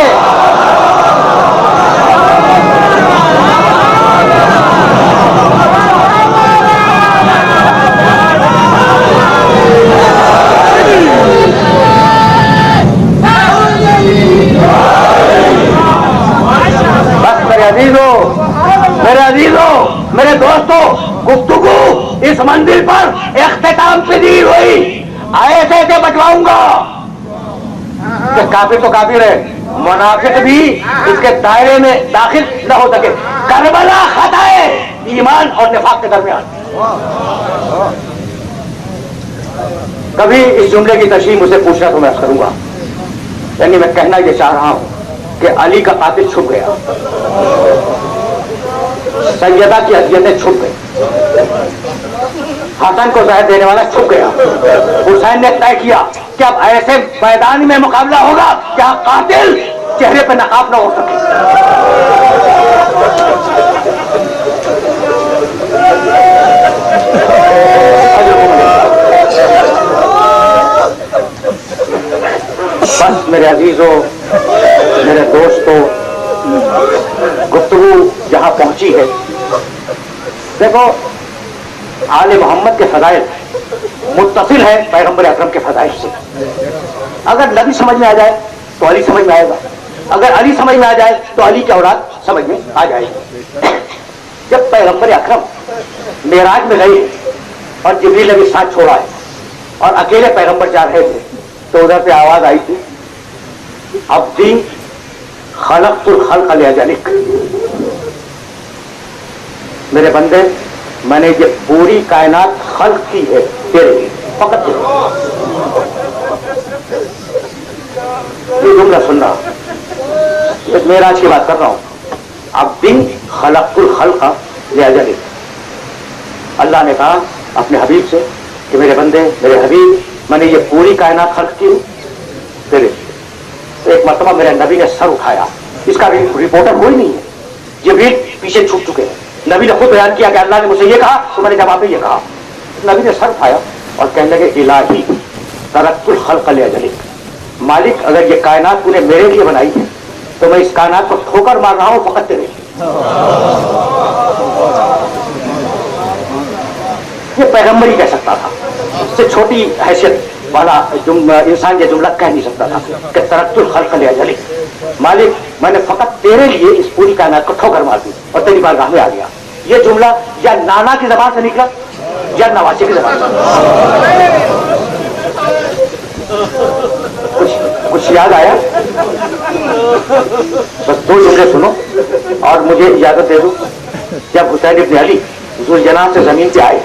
मेरे अजीजों, मेरे दोस्तों, गुफ्तगू इस मंजिल पर इख्तिताम पजीर हुई। ऐसे ऐसे बंटवाऊंगा कि काफिर तो काफिर है, मुनाफिक भी इसके दायरे में दाखिल न हो सके। करबला खता है ईमान और निफाक के दरमियान। कभी इस जुमले की तशरीह मुझसे पूछना तो मैं करूंगा, यानी मैं कहना ये चाह रहा हूं कि अली का कातिल छुप गया, सैयदा की हदियतें छुप गई, हसन को जहर देने वाला छुप गया। हुसैन ने तय किया कि अब ऐसे मैदान में मुकाबला होगा जहां कातिल चेहरे पर नकाब न हो सके। बस मेरे अजीजों, मेरे दोस्तों, गुफ्तगू जहां पहुंची है, देखो आले मोहम्मद के फजाइल मुत्तसिल है पैगंबर अकरम के फजाइल से। अगर नबी समझ में आ जाए तो अली समझ में आएगा, अगर अली समझ में आ जाए तो अली की औलाद समझ में आ जाएगी। जब पैगंबर अकरम मेराज में गए और जिब्रील ने भी साथ छोड़ा है और अकेले पैगंबर जा रहे थे तो उधर से आवाज आई थी, अब्दी खलक़तुल खल्क़ लिअजलिक, मेरे बंदे मैंने ये पूरी कायनात खल्क़ की है तेरे लिए, फकत ये जुमला सुनना, मेराज की बात कर रहा हूं। अब्दिन खलक़तुल खल्क़ लिअजलिक। अल्लाह ने कहा अपने हबीब से कि मेरे बंदे, मेरे हबीब, मैंने ये पूरी कायनात खल्क़ की तेरे लिए। तो एक मरतबा मेरे नबी ने सर उठाया, इसका रिपोर्टर कोई नहीं है, जिब्रील पीछे छूट चुके हैं। नबी ने खुद बयान किया कि अल्लाह ने मुझे ये कहा तो मैंने जवाब में ये कहा। नबी ने सर उठाया और कहने लगे इलाही तरक्तुल खल्क़ लिअजलिक। मालिक, अगर ये कायनात तूने मेरे लिए बनाई है तो मैं इस कायनात को ठोकर मार रहा हूं फकत तेरे लिए। ये पैगंबर ही कह सकता था, इससे छोटी हैसियत वाला इंसान ये जुमला कह नहीं सकता था कि तरक्तुल खल्क़ लिअजलिक। मालिक, मैंने फकत तेरे लिए इस पूरी कायनात को ठोकर मार दी और तेरी बारगाह में आ गया। ये जुमला या नाना की जबान से निकला या नवासे की जबान से। कुछ याद आया? बस दो जुमले सुनो और मुझे इजाजत दे दो। जब हुसैन इब्न अली जुलजना से जमीन पे आए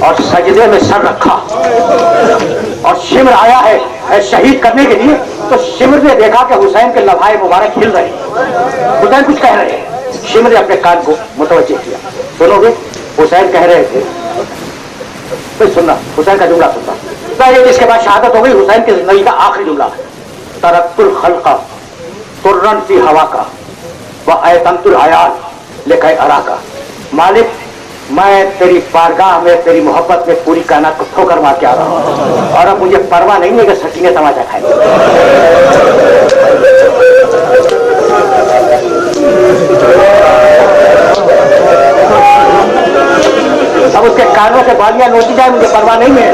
और सजदे में सर रखा और शिमर आया है शहीद करने के लिए, तो शिमर ने देखा कि हुसैन के लम्हाए मुबारक हिल रहे, हुसैन कुछ कह रहे हैं। शिमर ने अपने कान को मुतवज्जे किया, सुनोगे? हुसैन कह रहे थे, तो सुनना हुसैन का जुमला सुनना। इसके बाद शहादत हो गई हुसैन की जिंदगी का आखिरी जुमला, तरक्तुल खल्क़ तुर्रन फी हवा का व अयतमतुल अयाल लेकर अरा का। मालिक, मैं तेरी बारगाह में तेरी मोहब्बत में पूरी कायनात को ठोकर मार के आ रहा हूं और अब मुझे परवाह नहीं है कि सकीने तमाचा खाए। अब उसके कानों से बालियां नोची जाए मुझे परवाह नहीं है,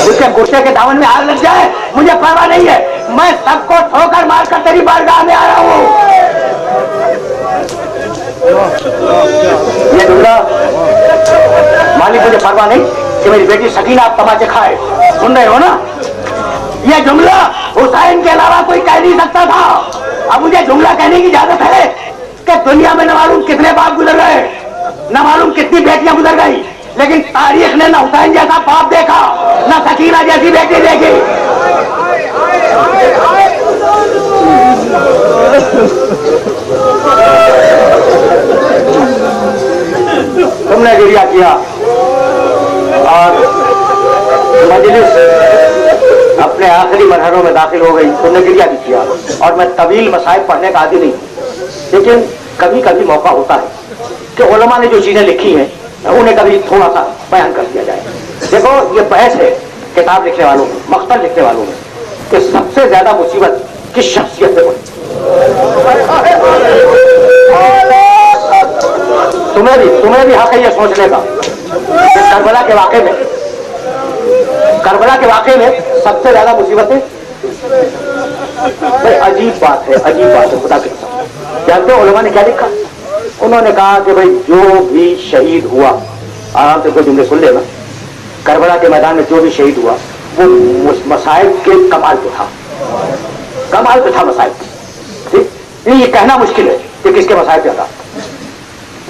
उसके गुस्से के दामन में आग लग जाए मुझे परवाह नहीं है, मैं सबको ठोकर मार कर तेरी बारगाह में आया हूं। ये जुमला, मालिक मुझे परवाह नहीं कि मेरी बेटी सकीना आप तमाचे खाए, सुन रहे हो ना? ये जुमला हुसैन के अलावा कोई कह नहीं सकता था। अब मुझे जुमला कहने की इजाजत है कि दुनिया में न मालूम कितने बाप गुजर गए, न मालूम कितनी बेटियां गुजर गई, लेकिन तारीख ने न हुसैन जैसा बाप देखा, न सकीना जैसी बेटी देखी। तुमने गिरिया किया और मजलिस अपने आखिरी मरहलों में दाखिल हो गई, तुमने गिरिया भी किया। और मैं तवील मसाइब पढ़ने का आदी नहीं, लेकिन कभी कभी मौका होता है कि उलमा ने जो चीजें लिखी हैं उन्हें कभी थोड़ा सा बयान कर दिया जाए। देखो, ये बहस है किताब लिखने वालों में, मख्तर लिखने वालों में, कि सबसे ज्यादा मुसीबत किस शख्सियत से पड़ी। तुम्हें भी हक है ये सोचने का कि करबला के वाक़े में सबसे ज्यादा मुसीबतें। अजीब बात है खुदा के कसम। जानते हो उलमा ने क्या लिखा? उन्होंने कहा कि भाई जो भी शहीद हुआ, आराम से कोई जुमले सुन लेना, करबला के मैदान में जो भी शहीद हुआ वो मसाइब के कमाल पे था मसाइब। ठीक, ये कहना मुश्किल है कि किसके मसाइब पे था।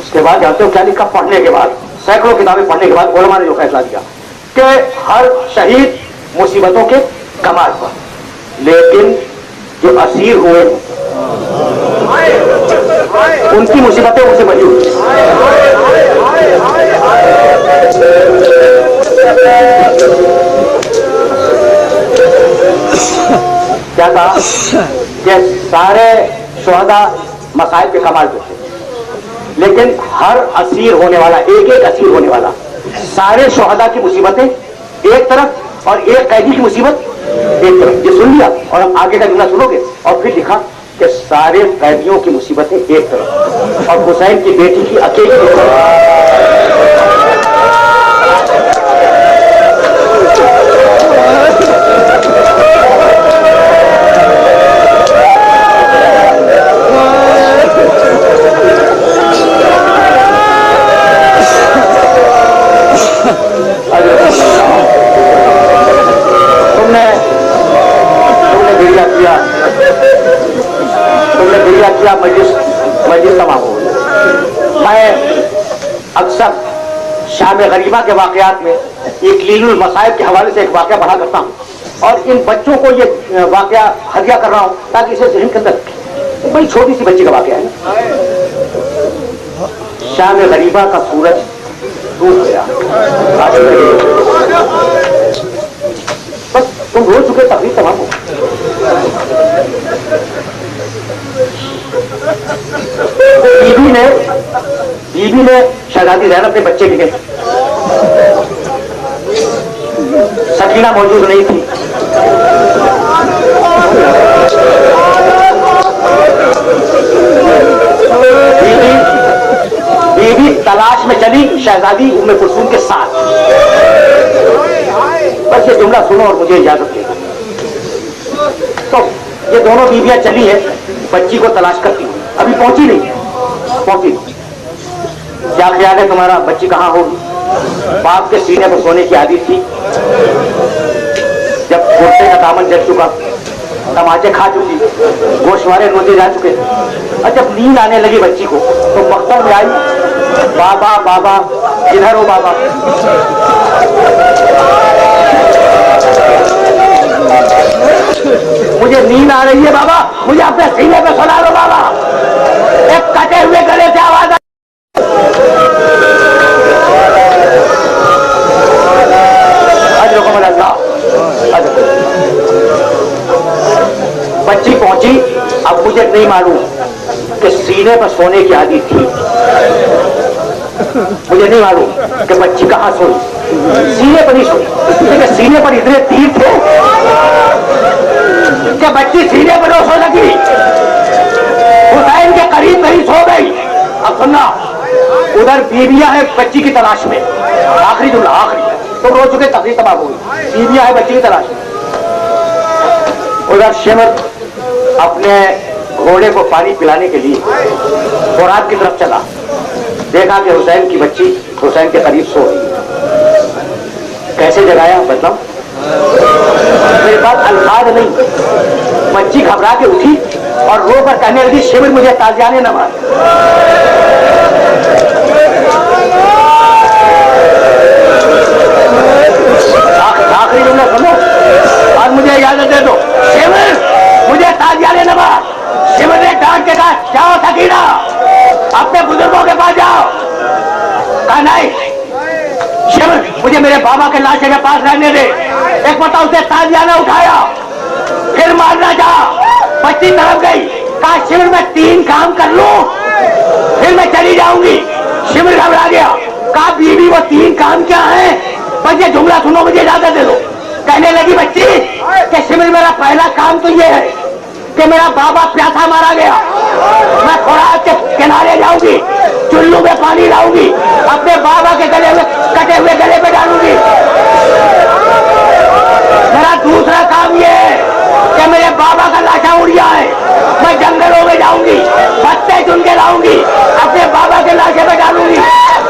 उसके बाद जानते हो क्या लिखा? पढ़ने के बाद, सैकड़ों किताबें पढ़ने के बाद उलमा ने जो फैसला दिया कि हर शहीद मुसीबतों के कमाल पर, लेकिन जो असीर हुए उनकी मुसीबतें उनसे बड़ी हुई। क्या कहा कि सारे शुहदा मसाइब के कमाल पे थे, लेकिन हर असीर होने वाला, एक एक असीर होने वाला, सारे शुहदा की मुसीबतें एक तरफ और एक कैदी की मुसीबत एक तरफ। ये सुन लिया और अब आगे का जुमला सुनोगे और फिर लिखा कि सारे कैदियों की मुसीबतें एक तरफ और हुसैन की बेटी की अकेली एक तरफ। तुमने गिरिया किया, मजलिस तमाम हो गई। मैं अक्सर शाम गरीबा के वाकयात में इकलीलुल मसाइब के हवाले से एक वाकया पढ़ा करता हूँ और इन बच्चों को ये वाकया हदिया कर रहा हूँ ताकि इसे ज़हन के अंदर रखें। बड़ी छोटी सी बच्ची का वाकया है। शाम गरीबा का सूरज डूब गया, बस तुम रो चुके, तकलीफ तमाम हो। बीबी ने शहजादी ज़ैनब अपने बच्चे के लिए, सकीना मौजूद नहीं थी। बीबी तलाश में चली शहजादी उम्मे कुलसूम के साथ। बस ये जुमला सुनो और मुझे इजाजत दे। तो ये दोनों बीवियां चली हैं बच्ची को तलाश करती, अभी पहुंची नहीं। क्या ख्याल है तुम्हारा, बच्ची कहाँ होगी? बाप के सीने पर सोने की आदत थी। जब कुर्ते का दामन जल चुका, तमाचे खा चुकी, गोशवारे नोचे जा चुके, और जब नींद आने लगी बच्ची को तो मकबर में आई, बाबा बाबा किधर हो बाबा? मुझे नींद आ रही है बाबा, मुझे अपने सीने पे सुला दो बाबा। एक कटे हुए गले से आवाज बच्ची पहुंची। अब मुझे नहीं मालूम कि सीने पर सोने की आदत थी, मुझे नहीं मालूम कि बच्ची कहां सोई, सीने पर ही सोई, लेकिन सीने पर इतने तीर थे कि बच्ची सीने पर सो लगी, हुसैन के करीब सो गई। अब सुनना, उधर बीवियां है बच्ची की तलाश में, आखिरी जुमला आखिरी, तो रो चुके, तकलीफ तबाह हुई, बीवियां है बच्ची की तलाश में। उधर शिमर अपने घोड़े को पानी पिलाने के लिए फुरात की तरफ चला, देखा कि हुसैन की बच्ची हुसैन के करीब सो रही है। कैसे जगाया बताओ, मेरे पास अल्फाज नहीं। बच्ची घबरा के उठी और रो कर कहने लगी, शिमर मुझे ताजियाने न मार। आखिरी जुमला सुनो और मुझे इजाजत दे दो, शिमर मुझे ताजियाने न मार। शिमर ने डांट के कहा, जाओ सकीना अपने बुजुर्गों के पास जाओ। कहा नहीं शिमर, मुझे मेरे बाबा के लाशे के पास रहने दे। एक पता उसे ताजियाना उठाया, फिर मारना चाहा, बच्ची तरफ गई। कहा शिमर मैं 3 काम कर लूं फिर मैं चली जाऊंगी। शिमर घबरा गया, कहा बीवी वो 3 काम क्या है? बस ये जुमला सुनो, मुझे इजाजत दे दो। कहने लगी बच्ची कि शिमर मेरा पहला काम तो ये है कि मेरा बाबा प्यासा मारा गया, मैं खुराक के किनारे जाऊंगी, चुल्लू में पानी लाऊंगी, अपने बाबा के गले में कटे हुए गले पे डालूंगी। मेरा दूसरा काम ये है कि मेरे बाबा का लाशा उड़िया है, मैं जंगलों में जाऊंगी, पत्ते चुन के लाऊंगी, अपने बाबा के लाशे पे डालूंगी।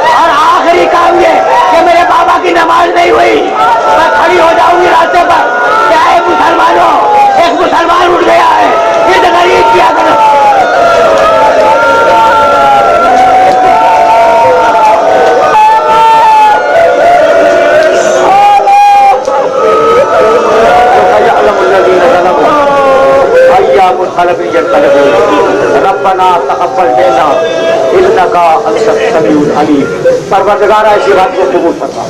और आखिरी काम ये कि मेरे बाबा की नमाज नहीं हुई, मैं खड़ी हो जाऊंगी रास्ते पर, क्या है मुसलमानों, एक मुसलमान उठ गया है, ये गरीब किया करो। रब्बना तक़ब्बल मिन्ना इन्नका अंतस समीउल अलीम। परवरदिगार ऐसी बात को कबूल फरमा।